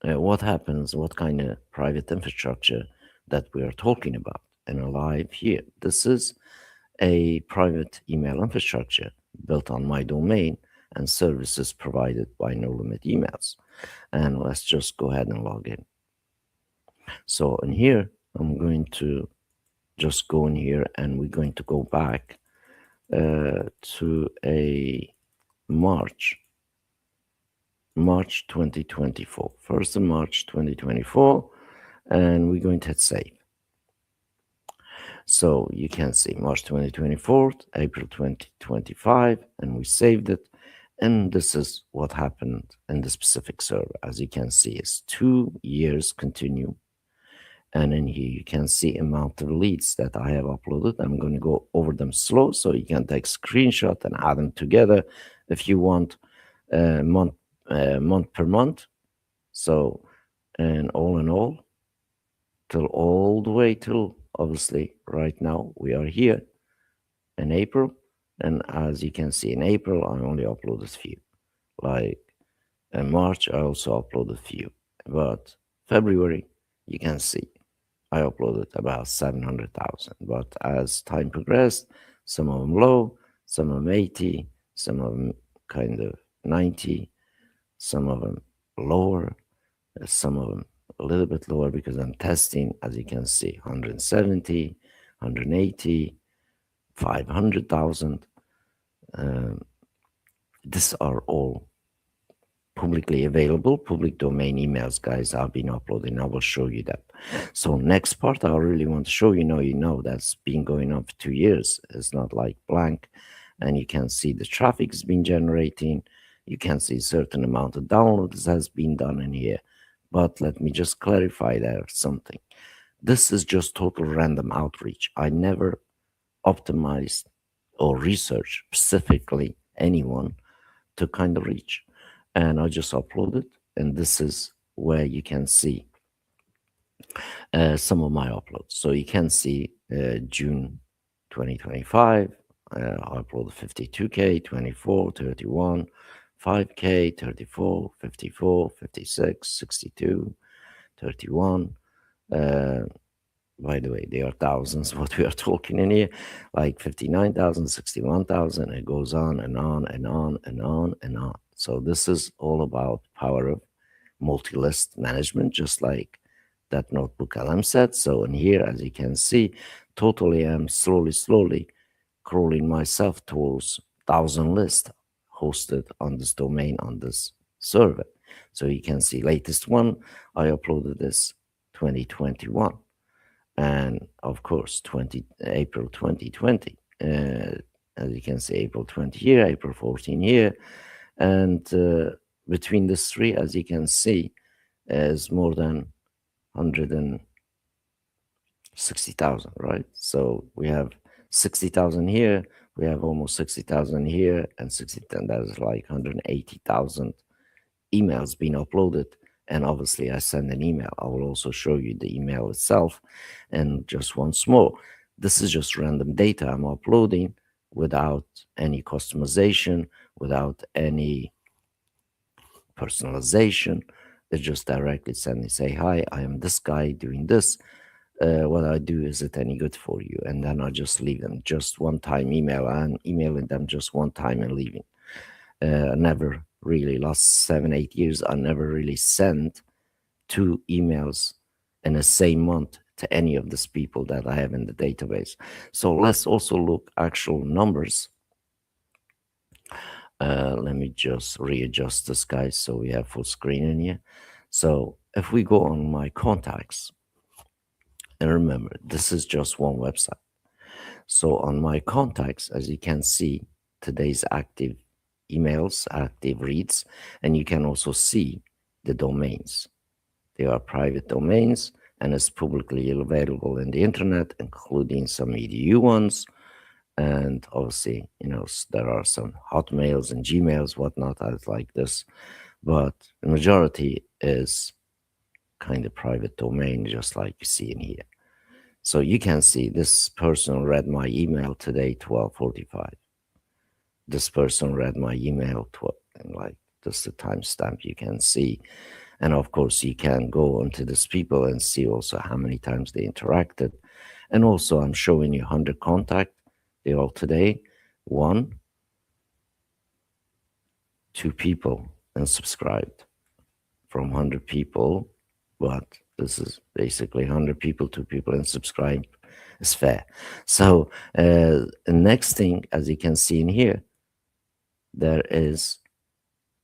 what happens, what kind of private infrastructure that we are talking about in a live here. This is a private email infrastructure built on my domain and services provided by No Limit Emails. And let's just go ahead and log in. So in here, I'm going to just go in here and we're going to go back to a March 2024, 1st of March 2024, and we're going to hit save. So you can see March 2024, April 2025, and we saved it. And this is what happened in the specific server. As you can see, it's 2 years continue. And in here, you can see amount of leads that I have uploaded. I'm going to go over them slow so you can take screenshot and add them together if you want, month per month. So, and all in all, till all the way till obviously right now we are here in April. And as you can see in April, I only uploaded few. Like in March, I also uploaded few. But February, you can see I uploaded about 700,000. But as time progressed, some of them low, some of them 80, some of them kind of 90, some of them lower, some of them a little bit lower because I'm testing, as you can see, 170, 180, 500,000. These are all publicly available, public domain emails, guys. I've been uploading. I will show you that. So next part, I really want to show you, that's been going on for 2 years. It's not like blank. And you can see the traffic's been generating. You can see a certain amount of downloads has been done in here. But let me just clarify there something. This is just total random outreach. I never optimized or researched specifically anyone to kind of reach. And I just uploaded, and this is where you can see some of my uploads. So you can see June 2025, I uploaded 52K, 24, 31, 5K, 34, 54, 56, 62, 31. By the way, they are thousands, what we are talking in here, like 59,000, 61,000. It goes on and on and on and on and on. So this is all about power of multi-list management, just like that notebook LM said. So in here, as you can see, totally I'm slowly crawling myself towards 1,000 lists hosted on this domain, on this server. So you can see latest one, I uploaded this 2021. And of course, April 2020. As you can see, April 20 here, April 14 here. And between these three, as you can see, is more than 160,000, right? So we have 60,000 here, we have almost 60,000 here, and 60,000, that is like 180,000 emails being uploaded. And obviously I send an email. I will also show you the email itself. And just once more, this is just random data I'm uploading without any customization, without any personalization. It's just directly sending, say, hi, I am this guy doing this. What I do, is it any good for you? And then I just leave them, just one time email. I'm emailing them just one time and leaving. Never really, last 7-8 years, I never really sent 2 emails in the same month to any of these people that I have in the database. So let's also look actual numbers. Let me just readjust this, guys, so we have full screen in here. So if we go on my contacts, and remember, this is just one website. So on my contacts, as you can see, today's active emails, active reads, and you can also see the domains. They are private domains, and it's publicly available in the internet, including some edu ones. And obviously, there are some Hotmails and Gmails, whatnot, as like this, but the majority is kind of private domain, just like you see in here. So you can see this person read my email today, 12:45. This person read my email, and like this is the timestamp you can see. And of course, you can go onto these people and see also how many times they interacted. And also, I'm showing you 100 contact. They all today. 1, 2 people and subscribed from 100 people. But this is basically 100 people, 2 people and subscribe is fair. So the next thing, as you can see in here, there is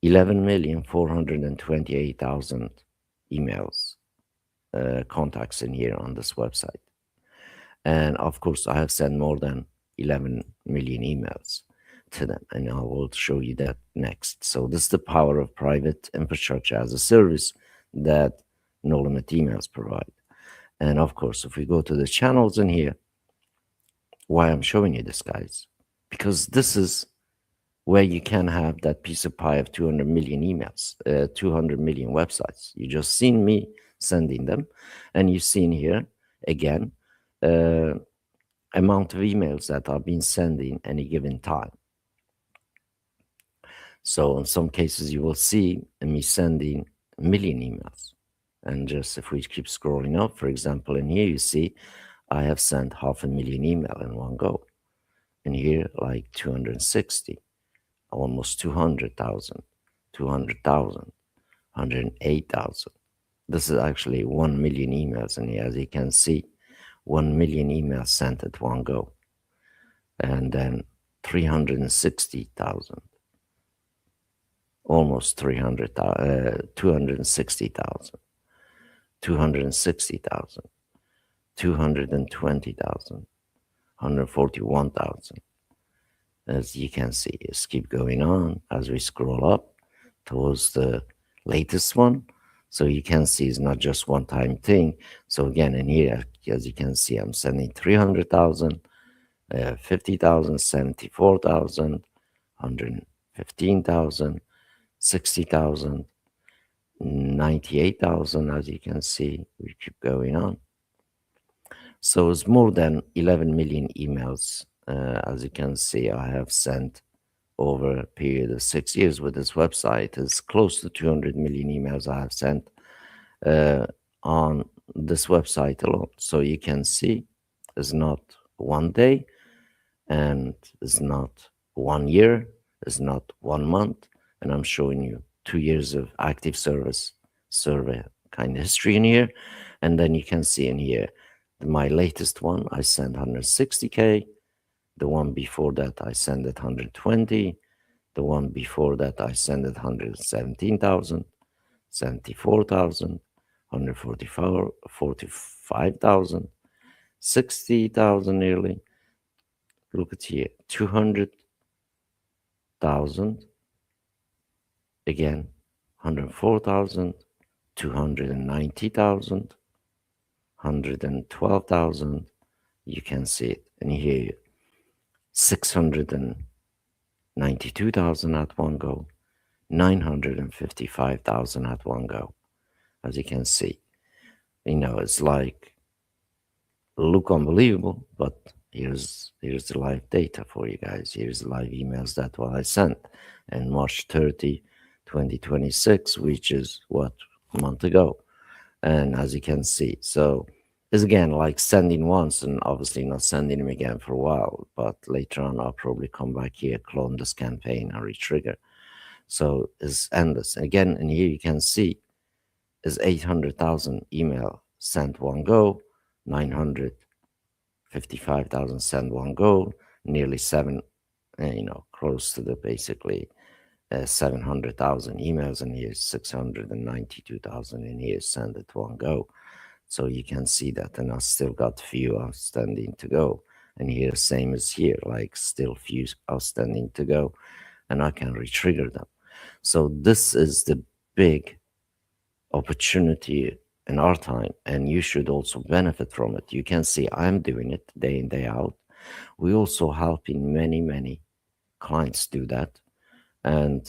11,428,000 emails, contacts in here on this website. And of course, I have sent more than 11 million emails to them, and I will show you that next. So this is the power of private infrastructure as a service that No Limit Emails provide. And of course, if we go to the channels in here, why I'm showing you this, guys, because this is where you can have that piece of pie of 200 million emails, 200 million websites. You just seen me sending them, and you've seen here again amount of emails that are being sent in any given time. So in some cases, you will see me sending a million emails. And just if we keep scrolling up, for example, in here, you see I have sent 500,000 email in one go. And here, like 260, almost 200,000, 200,000, 108,000. This is actually 1 million emails in here. As you can see, 1 million emails sent at one go. And then 360,000. Almost 260,000, 260,000, 220,000, 141,000. As you can see, just keep going on as we scroll up towards the latest one. So you can see it's not just one-time thing. So again, in here, as you can see, I'm sending 300,000, 50,000, 74,000, 115,000, 60,000, 98,000, as you can see. We keep going on. So it's more than 11 million emails. As you can see, I have sent over a period of 6 years with this website. It's close to 200 million emails I have sent on this website alone. So you can see it's not one day, and it's not 1 year, it's not 1 month, and I'm showing you 2 years of active survey kind of history in here. And then you can see in here my latest one, I sent 160K. The one before that, I sent it 120. The one before that, I sent it 117,000, 74,000, 45,000, 60,000 nearly. Look at here, 200,000. Again, 104,000, 290,000, 112,000. You can see it. And here, 692,000 at one go, 955,000 at one go. As you can see, it's like look unbelievable, but here's the live data for you guys. Here's the live emails that what I sent. And March 30, 2026, which is what a month ago. And as you can see, so it's again like sending once and obviously not sending them again for a while. But later on, I'll probably come back here, clone this campaign, and retrigger. So it's endless. Again, and here you can see is 800,000 email sent one go, 955,000 sent one go, nearly close to the basically 700,000 emails, and here's 692,000 in here sent at one go. So you can see that, and I still got few outstanding to go. And here, same as here, like still few outstanding to go, and I can retrigger them. So this is the big opportunity in our time, and you should also benefit from it. You can see I'm doing it day in, day out. We also helping many clients do that. And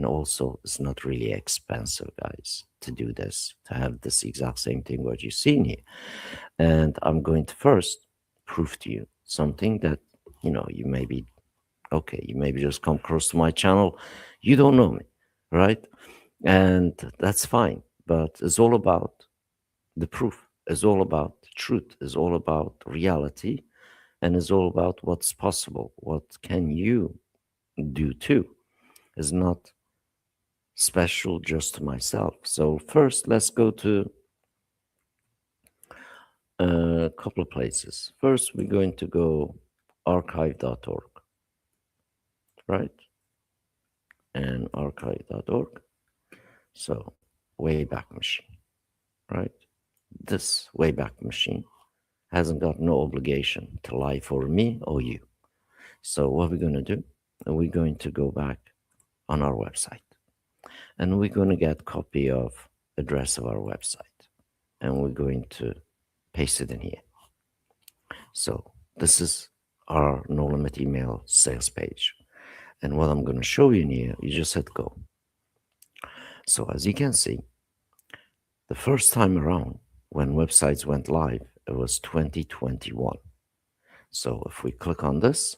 also it's not really expensive, guys, to do this, to have this exact same thing what you see in here. And I'm going to first prove to you something that you may be okay, you maybe just come across to my channel, you don't know me, right? And that's fine, but it's all about the proof, it's all about the truth, it's all about reality, and it's all about what's possible, what can you do too. Is not special just to myself. So first, let's go to a couple of places. First, we're going to go archive.org, right? And archive.org. So Wayback Machine, right? This Wayback Machine hasn't got no obligation to lie for me or you. So what we're going to do, we're going to go back on our website, and we're going to get copy of address of our website, and we're going to paste it in here. So this is our no limit email sales page, and what I'm going to show you in here, you just hit go. So as you can see, the first time around when websites went live, it was 2021. So if we click on this,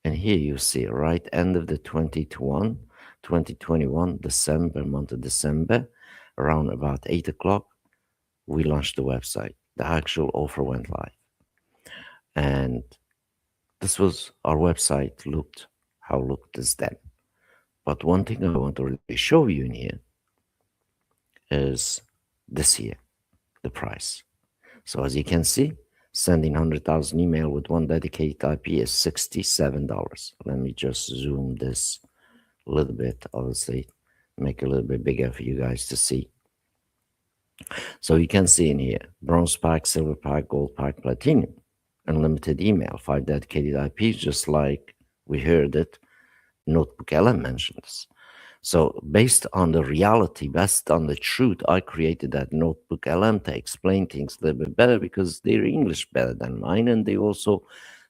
and here you see right end of the 2021 December, month of December, around about 8 o'clock, we launched the website. The actual offer went live. And this was our website looked, how looked this then. But one thing I want to really show you in here is this here, the price. So as you can see, sending 100,000 email with one dedicated IP is $67. Let me just zoom this a little bit, obviously, make it a little bit bigger for you guys to see. So you can see in here, bronze pack, silver pack, gold pack, platinum, unlimited email, 5 dedicated IPs, just like we heard it, Notebook LM mentions. So based on the reality, based on the truth, I created that Notebook LM to explain things a little bit better because they're English better than mine, and they also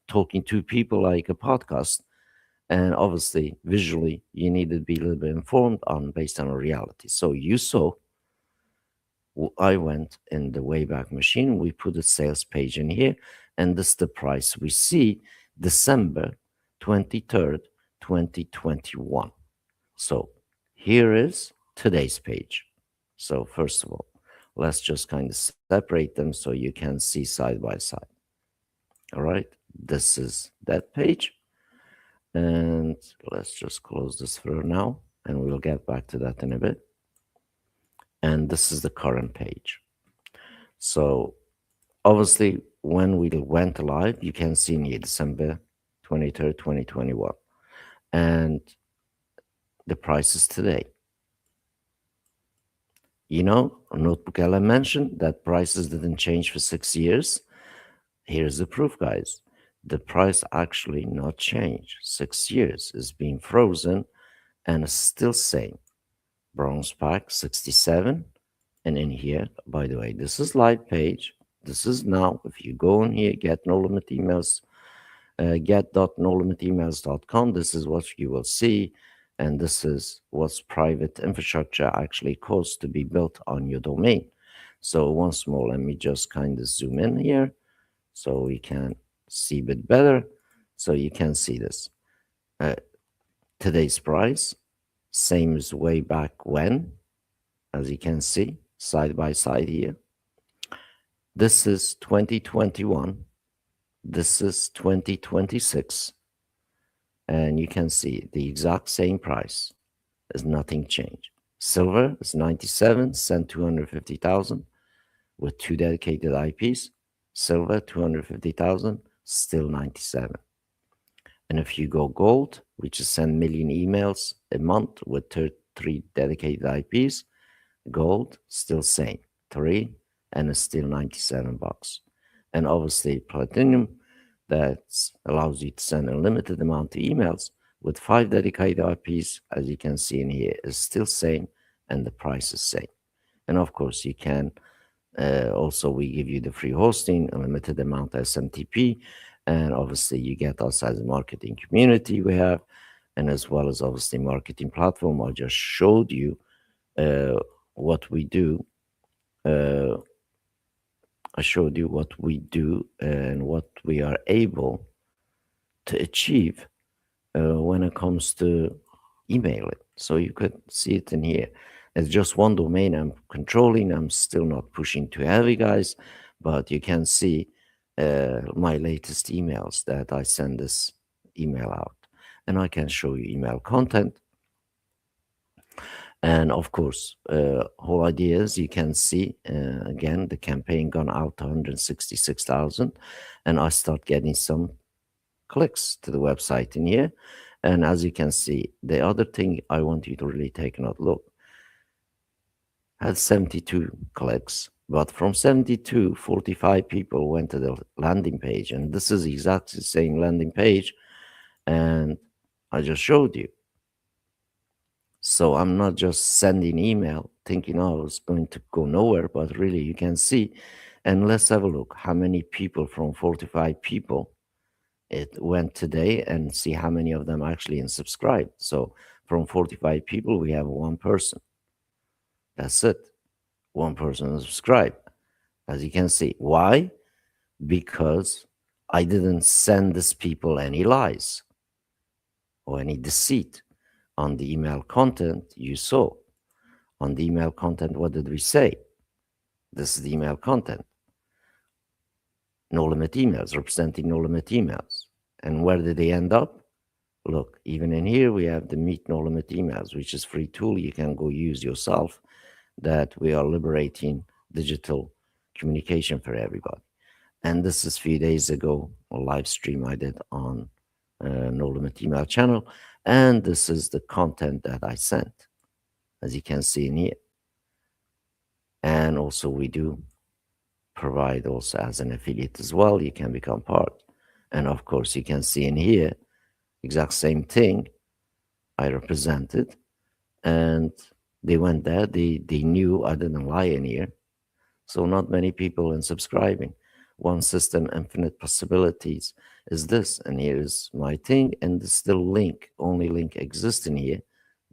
talking to people like a podcast. And obviously, visually, you need to be a little bit informed on based on a reality. So you saw, I went in the Wayback Machine, we put a sales page in here, and this is the price we see, December 23rd, 2021. So here is today's page. So first of all, let's just kind of separate them so you can see side by side. All right, this is that page. And let's just close this for now, and we'll get back to that in a bit. And this is the current page. So obviously, when we went live, you can see in here December 23rd, 2021. And the price is today. Notebook LM mentioned that prices didn't change for 6 years. Here's the proof, guys. The price actually not changed. 6 years is being frozen and is still same. Bronze pack 67. And in here, by the way, this is live page. This is now, if you go in here, get no limit emails, get.nolimitemails.com. This is what you will see. And this is what's private infrastructure actually costs to be built on your domain. So once more, let me just kind of zoom in here so we can see a bit better. So you can see this. Today's price, same as way back when. as you can see, side by side here. This is 2021. This is 2026. And you can see the exact same price. There's nothing changed. Silver is 97, sent 250,000 with 2 dedicated IPs. Silver, 250,000, still 97. And if you go gold, which is send million emails a month with 3 dedicated IPs, gold, still same, 3, and it's still $97. And obviously platinum, that allows you to send a limited amount of emails with 5 dedicated IPs, as you can see in here, is still same, and the price is same. And of course, you can also, we give you the free hosting, a limited amount SMTP, and obviously you get us as a marketing community we have, and as well as obviously marketing platform. I just showed you what we do. I showed you what we do and what we are able to achieve when it comes to emailing. So you could see it in here. It's just one domain I'm controlling. I'm still not pushing too heavy, guys, but you can see my latest emails that I send this email out. And I can show you email content. And of course, whole idea is you can see, again, the campaign gone out to 166,000. And I start getting some clicks to the website in here. And as you can see, the other thing I want you to really take a look, had 72 clicks, but from 72, 45 people went to the landing page. And this is exactly the same landing page. And I just showed you. So I'm not just sending email thinking, oh, it's going to go nowhere, but really you can see. And let's have a look how many people from 45 people it went today and see how many of them actually unsubscribed. So from 45 people, we have one person. That's it. One person unsubscribed. As you can see. Why? Because I didn't send these people any lies or any deceit. On the email content you saw. On the email content, what did we say? This is the email content. No limit emails, representing no limit emails. And where did they end up? Look, even in here, we have the Meet No Limit emails, which is free tool you can go use yourself, that we are liberating digital communication for everybody. And this is a few days ago, a live stream I did on No Limit email channel. And this is the content that I sent, as you can see in here. And also we do provide also as an affiliate as well. You can become part. And of course, you can see in here, exact same thing I represented. And they went there. They knew I didn't lie in here. So not many people in subscribing. One system, infinite possibilities is this. And here is my thing. And the still link, only link exists in here.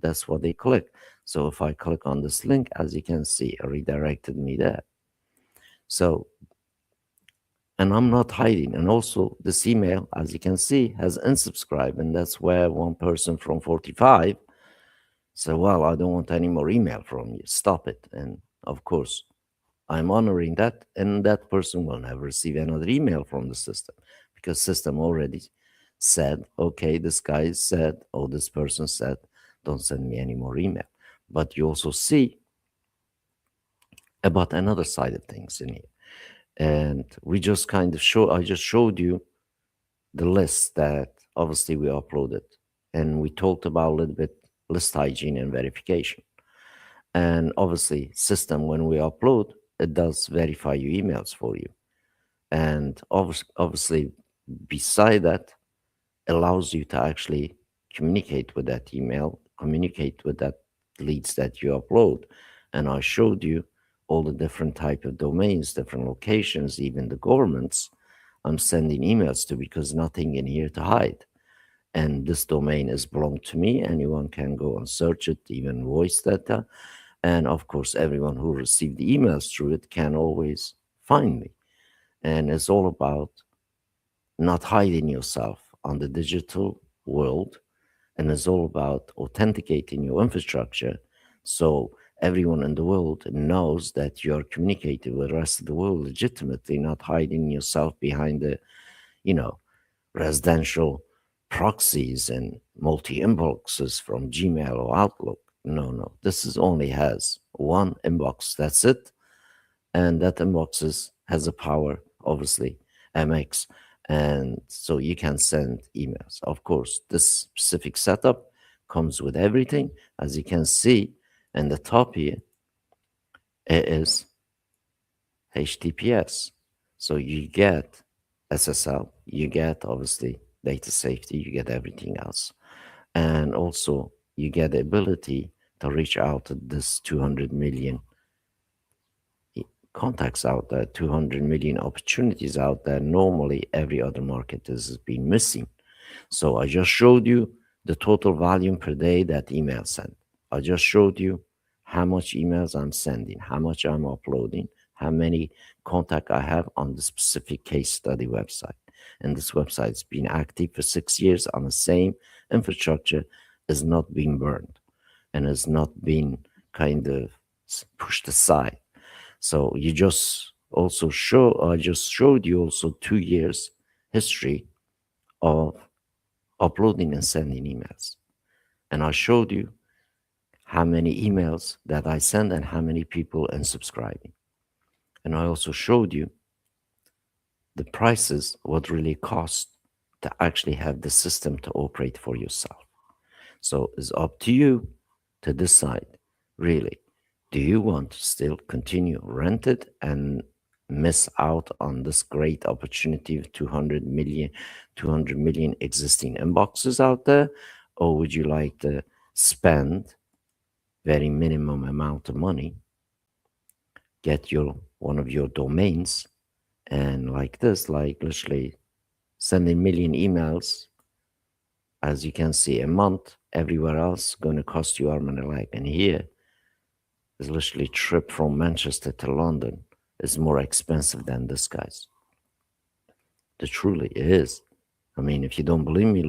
That's what they click. So if I click on this link, as you can see, it redirected me there. So, and I'm not hiding. And also this email, as you can see, has unsubscribed. And that's where one person from 45 said, well, I don't want any more email from you. Stop it. And of course, I'm honoring that. And that person will never receive another email from the system because system already said, okay, this guy said, or this person said, don't send me any more email. But you also see about another side of things in here. And we just kind of I just showed you the list that obviously we uploaded. And we talked about a little bit list hygiene and verification. And obviously system, when we upload, it does verify your emails for you. And obviously beside that, allows you to actually communicate with that email, communicate with that leads that you upload. And I showed you all the different type of domains, different locations, even the governments I'm sending emails to, because nothing in here to hide. And this domain is belong to me. Anyone can go and search it, even voice data. And of course, everyone who received the emails through it can always find me. And it's all about not hiding yourself on the digital world. And it's all about authenticating your infrastructure. So everyone in the world knows that you're communicating with the rest of the world legitimately, not hiding yourself behind the, you know, residential proxies and multi inboxes from Gmail or Outlook. No, no. This is only has one inbox. That's it. And that inboxes has a power, obviously, MX. And so you can send emails. Of course, this specific setup comes with everything. As you can see in the top here, it is HTTPS. So you get SSL, you get obviously data safety, you get everything else. And also you get the ability to reach out to this 200 million contacts out there, 200 million opportunities out there. Normally every other market has been missing. So I just showed you the total volume per day that email sent. I just showed you how much emails I'm sending, how much I'm uploading, how many contact I have on the specific case study website. And this website's been active for 6 years on the same infrastructure, is not being burned and has not been kind of pushed aside. So you just also I just showed you also 2 years history of uploading and sending emails. And I showed you how many emails that I send and how many people unsubscribing. And I also showed you the prices, what really costs to actually have the system to operate for yourself. So it's up to you to decide, really, do you want to still continue rented and miss out on this great opportunity of 200 million existing inboxes out there? Or would you like to spend very minimum amount of money, get your one of your domains, and like this, like literally sending million emails, as you can see, a month, everywhere else going to cost you arm and a leg. And here is literally trip from Manchester to London is more expensive than this, guys. It truly is. I mean, if you don't believe me,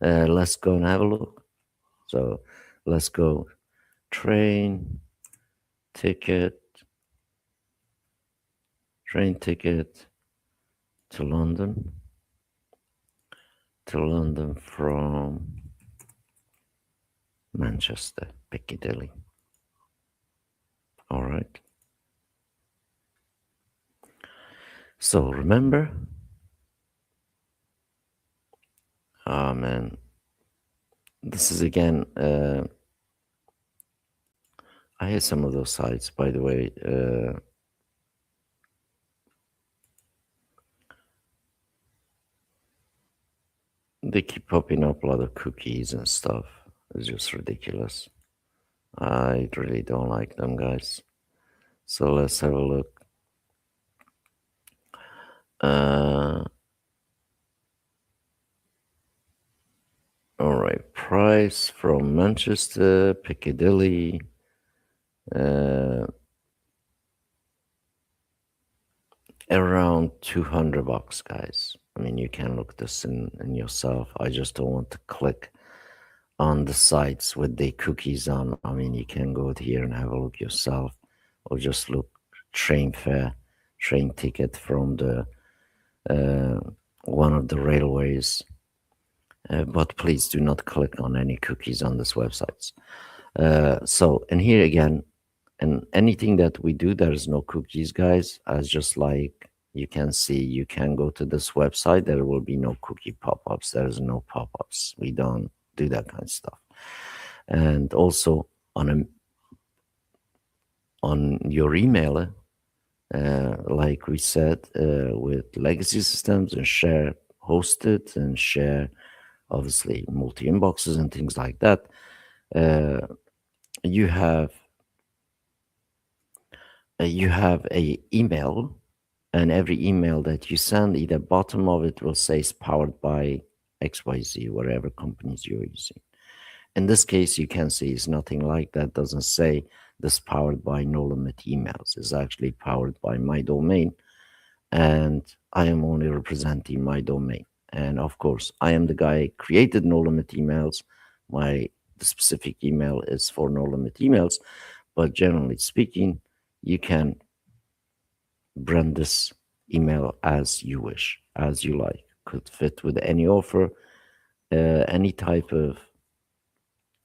let's go and have a look. So let's go train ticket to London from Manchester, Piccadilly. All right. So remember, man, this is again, I had some of those sites, by the way. They keep popping up a lot of cookies and stuff. It's just ridiculous. I really don't like them, guys. So let's have a look. All right, price from Manchester, Piccadilly. Around $200, guys. I mean, you can look this in yourself. I just don't want to click on the sites with the cookies on. I mean, you can go here and have a look yourself, or just look train fare, train ticket from the one of the railways. But please do not click on any cookies on these websites. So, and here again, and anything that we do, there is no cookies, guys. As just like you can see, you can go to this website, there will be no cookie pop-ups. There is no pop-ups. We don't do that kind of stuff. And also on your email, like we said, with legacy systems and share hosted and share obviously multi inboxes and things like that, you have a email, and every email that you send, either bottom of it will say is powered by XYZ, whatever companies you're using. In this case, you can see it's nothing like that. Doesn't say this powered by No Limit Emails. It's actually powered by my domain, and I am only representing my domain. And of course, I am the guy created No Limit Emails. The specific email is for No Limit Emails, But generally speaking, you can brand this email as you wish, as you like. Could fit with any offer, any type of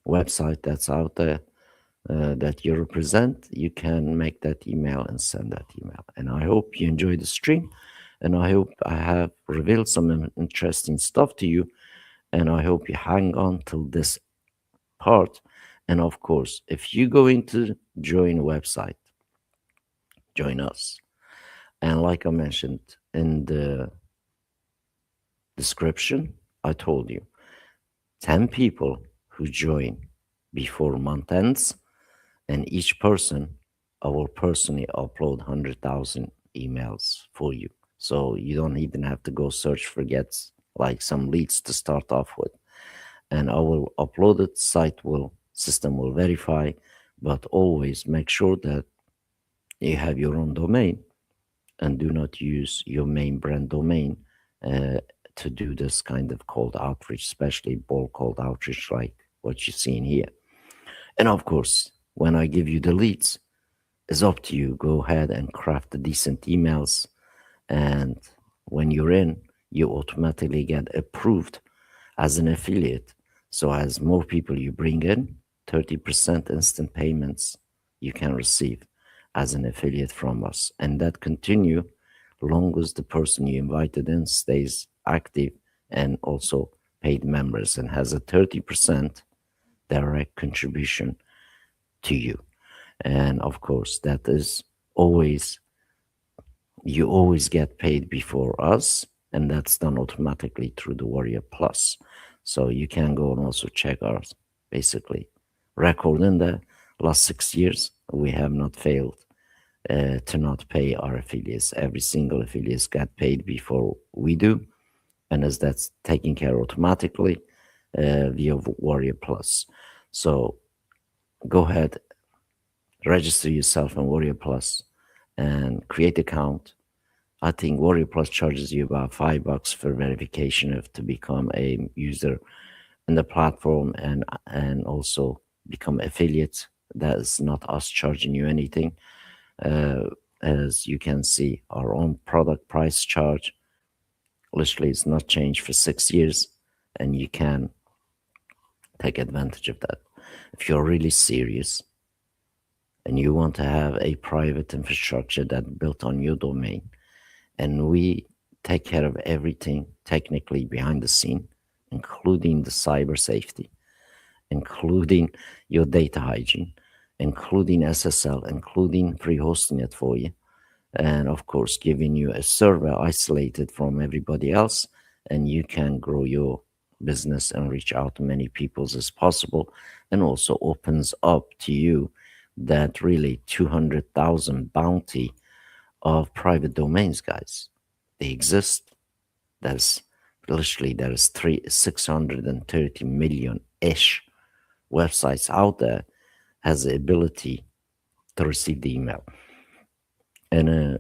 website that's out there that you represent. You can make that email and send that email. And I hope you enjoy the stream. And I hope I have revealed some interesting stuff to you. And I hope you hang on till this part. And of course, if you go into join website, join us. And like I mentioned in the description, I told you 10 people who join before month ends, and each person, I will personally upload 100,000 emails for you. So you don't even have to go search for gets like some leads to start off with. And I will upload it, system will verify, but always make sure that you have your own domain and do not use your main brand domain uh, to do this kind of cold outreach, especially bulk cold outreach like what you're seeing here. And of course, when I give you the leads, it's up to you. Go ahead and craft the decent emails. And when you're in, you automatically get approved as an affiliate. So as more people you bring in, 30% instant payments you can receive as an affiliate from us. And that continue long as the person you invited in stays active and also paid members and has a 30% direct contribution to you. And of course, that is always, you always get paid before us, and that's done automatically through the Warrior Plus. So you can go and also check our basically record in the last 6 years. We have not failed to not pay our affiliates. Every single affiliate got paid before we do, and as that's taken care automatically via Warrior Plus. So go ahead, register yourself on Warrior Plus and create account. I think Warrior Plus charges you about $5 for verification of to become a user in the platform and also become affiliate. That is not us charging you anything. As you can see, our own product price charge literally is not changed for 6 years, and you can take advantage of that. If you're really serious and you want to have a private infrastructure that built on your domain, and we take care of everything technically behind the scene, including the cyber safety, including your data hygiene, including SSL, including pre-hosting it for you, and of course giving you a server isolated from everybody else, and you can grow your business and reach out to many people as possible, and also opens up to you that really 200,000 bounty of private domains, guys. They exist. There's literally there's 630 million ish websites out there has the ability to receive the email. And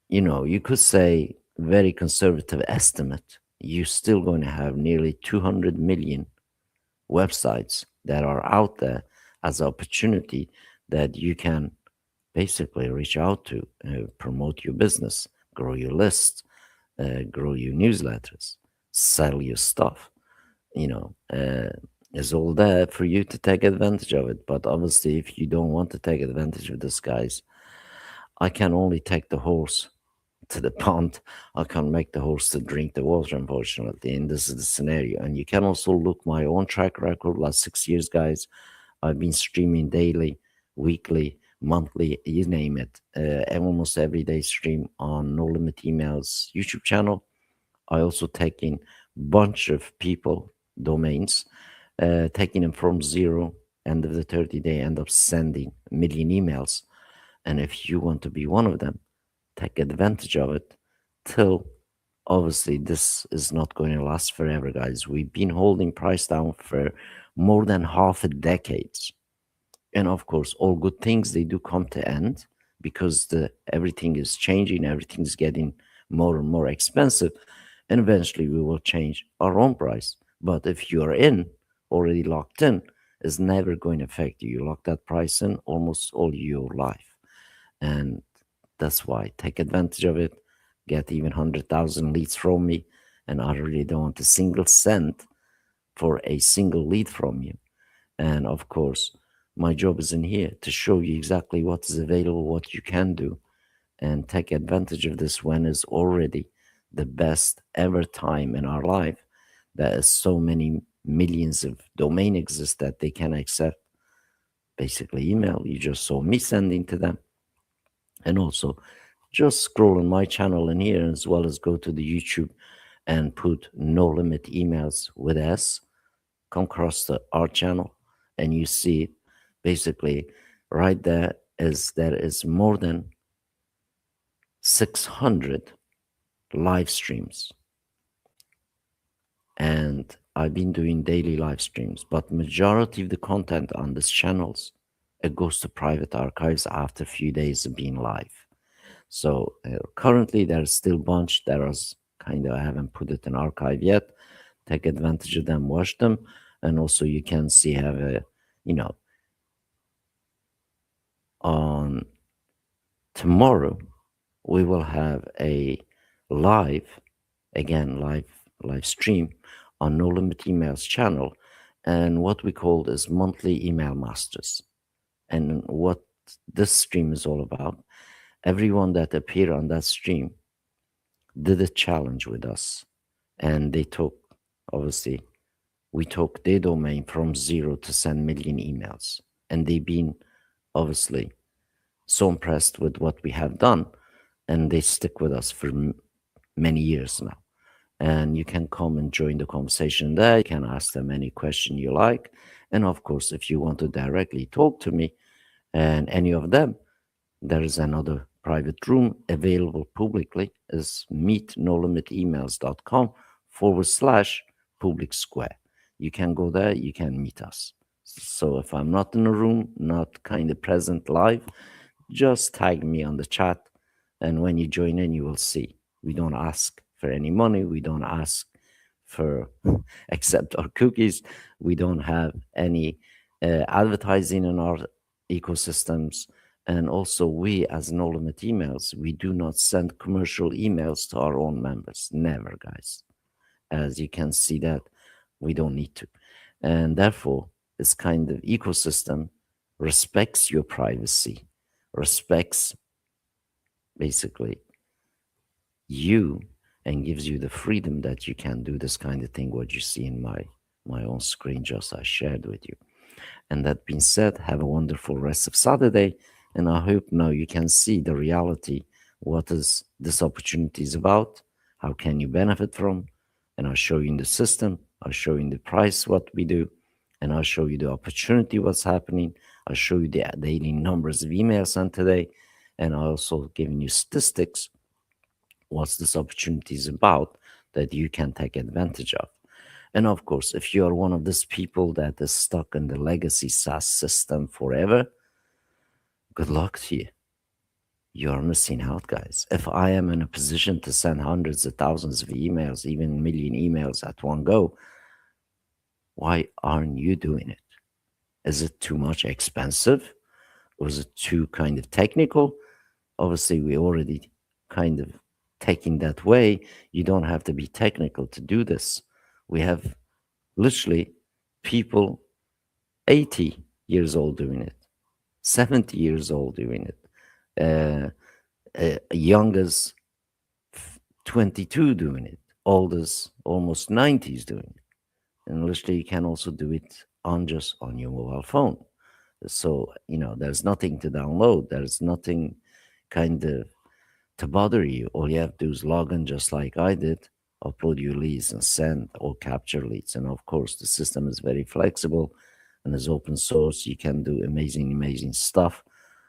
you could say very conservative estimate, you're still going to have nearly 200 million websites that are out there as an opportunity that you can basically reach out to, promote your business, grow your list, grow your newsletters, sell your stuff. It's all there for you to take advantage of it. But obviously, if you don't want to take advantage of this, guys, I can only take the horse to the pond. I can't make the horse to drink the water, unfortunately. And this is the scenario. And you can also look my own track record last 6 years, guys. I've been streaming daily, weekly, monthly, you name it. Almost every day stream on No Limit Emails YouTube channel. I also take in bunch of people domains, taking them from zero, end of the 30-day, end up sending a million emails. And if you want to be one of them, take advantage of it till obviously this is not going to last forever, guys. We've been holding price down for more than half a decade. And of course, all good things, they do come to end because everything is changing, everything's getting more and more expensive. And eventually we will change our own price. But if you're already locked in, is never going to affect you. You lock that price in almost all your life. And that's why take advantage of it. Get even 100,000 leads from me. And I really don't want a single cent for a single lead from you. And of course, my job is in here to show you exactly what is available, what you can do, and take advantage of this when it's already the best ever time in our life. That is so many millions of domain exist that they can accept basically email. You just saw me sending to them. And also just scroll on my channel in here, as well as go to the YouTube and put no limit emails with S, come across our channel, and you see it basically right there is more than 600 live streams. And I've been doing daily live streams, but majority of the content on these channels, it goes to private archives after a few days of being live. So currently there's still bunch that is kind of, I haven't put it in archive yet. Take advantage of them, watch them, and also you can see have a, on tomorrow we will have a live, again live stream on No Limit Emails channel, and what we call is monthly email masters. And what this stream is all about, everyone that appeared on that stream did a challenge with us, and they took, obviously we took their domain from zero to send million emails, and they've been obviously so impressed with what we have done, and they stick with us for many years now. And you can come and join the conversation there. You can ask them any question you like, and of course if you want to directly talk to me and any of them, there is another private room available publicly, is meetnolimitemails.com/public square. You can go there, you can meet us. So if I'm not in a room, not kind of present live, just tag me on the chat. And when you join in, you will see. We don't ask for any money. We don't ask for, except our cookies. We don't have any advertising in our ecosystems. And also we, as No Limit Emails, we do not send commercial emails to our own members. Never, guys. As you can see that we don't need to. And therefore, this kind of ecosystem respects your privacy, respects basically you, and gives you the freedom that you can do this kind of thing, what you see in my own screen just I shared with you. And that being said, have a wonderful rest of Saturday. And I hope now you can see the reality, what is this opportunity is about, how can you benefit from, and I'll show you in the system, I'll show you in the price what we do, and I'll show you the opportunity, what's happening. I'll show you the daily numbers of emails sent today, and I'll also giving you statistics, what's this opportunity is about that you can take advantage of. And of course, if you are one of these people that is stuck in the legacy SaaS system forever, good luck to you. You're missing out, guys. If I am in a position to send hundreds of thousands of emails, even million emails at one go, why aren't you doing it? Is it too much expensive? Or is it too kind of technical? Obviously, we already kind of taking that way. You don't have to be technical to do this. We have literally people 80 years old doing it, 70 years old doing it, young as 22 doing it, old as almost 90s doing it. And literally you can also do it on just on your mobile phone. So, there's nothing to download. There's nothing kind of to bother you. All you have to do is log in just like I did, upload your leads and send or capture leads. And of course, the system is very flexible and is open source. You can do amazing stuff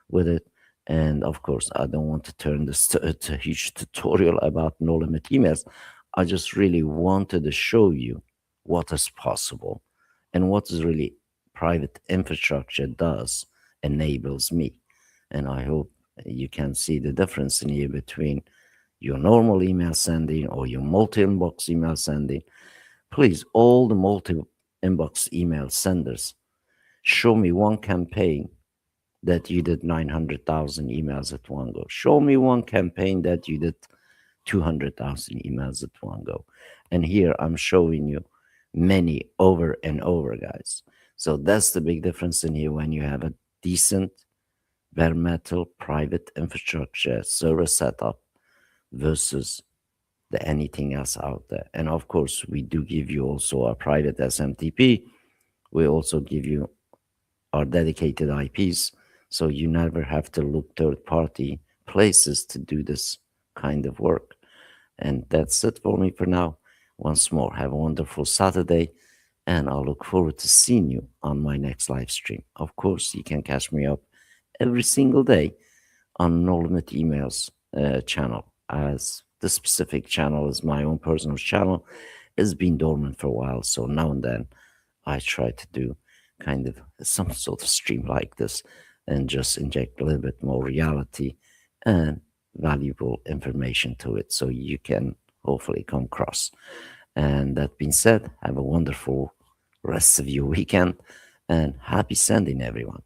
with it. And of course, I don't want to turn this to a huge tutorial about No Limit Emails. I just really wanted to show you what is possible and what is really private infrastructure does, enables me. And I hope you can see the difference in here between your normal email sending or your multi-inbox email sending. Please, all the multi-inbox email senders, Show me one campaign that you did 900,000 emails at one go. Show me one campaign that you did 200,000 emails at one go. And here I'm showing you many over and over, guys. So that's the big difference in here when you have a decent bare metal private infrastructure server setup versus the anything else out there. And of course, we do give you also a private SMTP. We also give you our dedicated IPs, so you never have to look third party places to do this kind of work. And that's it for me for now. Once more, have a wonderful Saturday, and I'll look forward to seeing you on my next live stream. Of course, you can catch me up every single day on No Limit Emails channel, as this specific channel is my own personal channel. It's been dormant for a while, so now and then I try to do kind of some sort of stream like this and just inject a little bit more reality and valuable information to it so you can hopefully come across. And that being said, have a wonderful rest of your weekend and happy sending, everyone.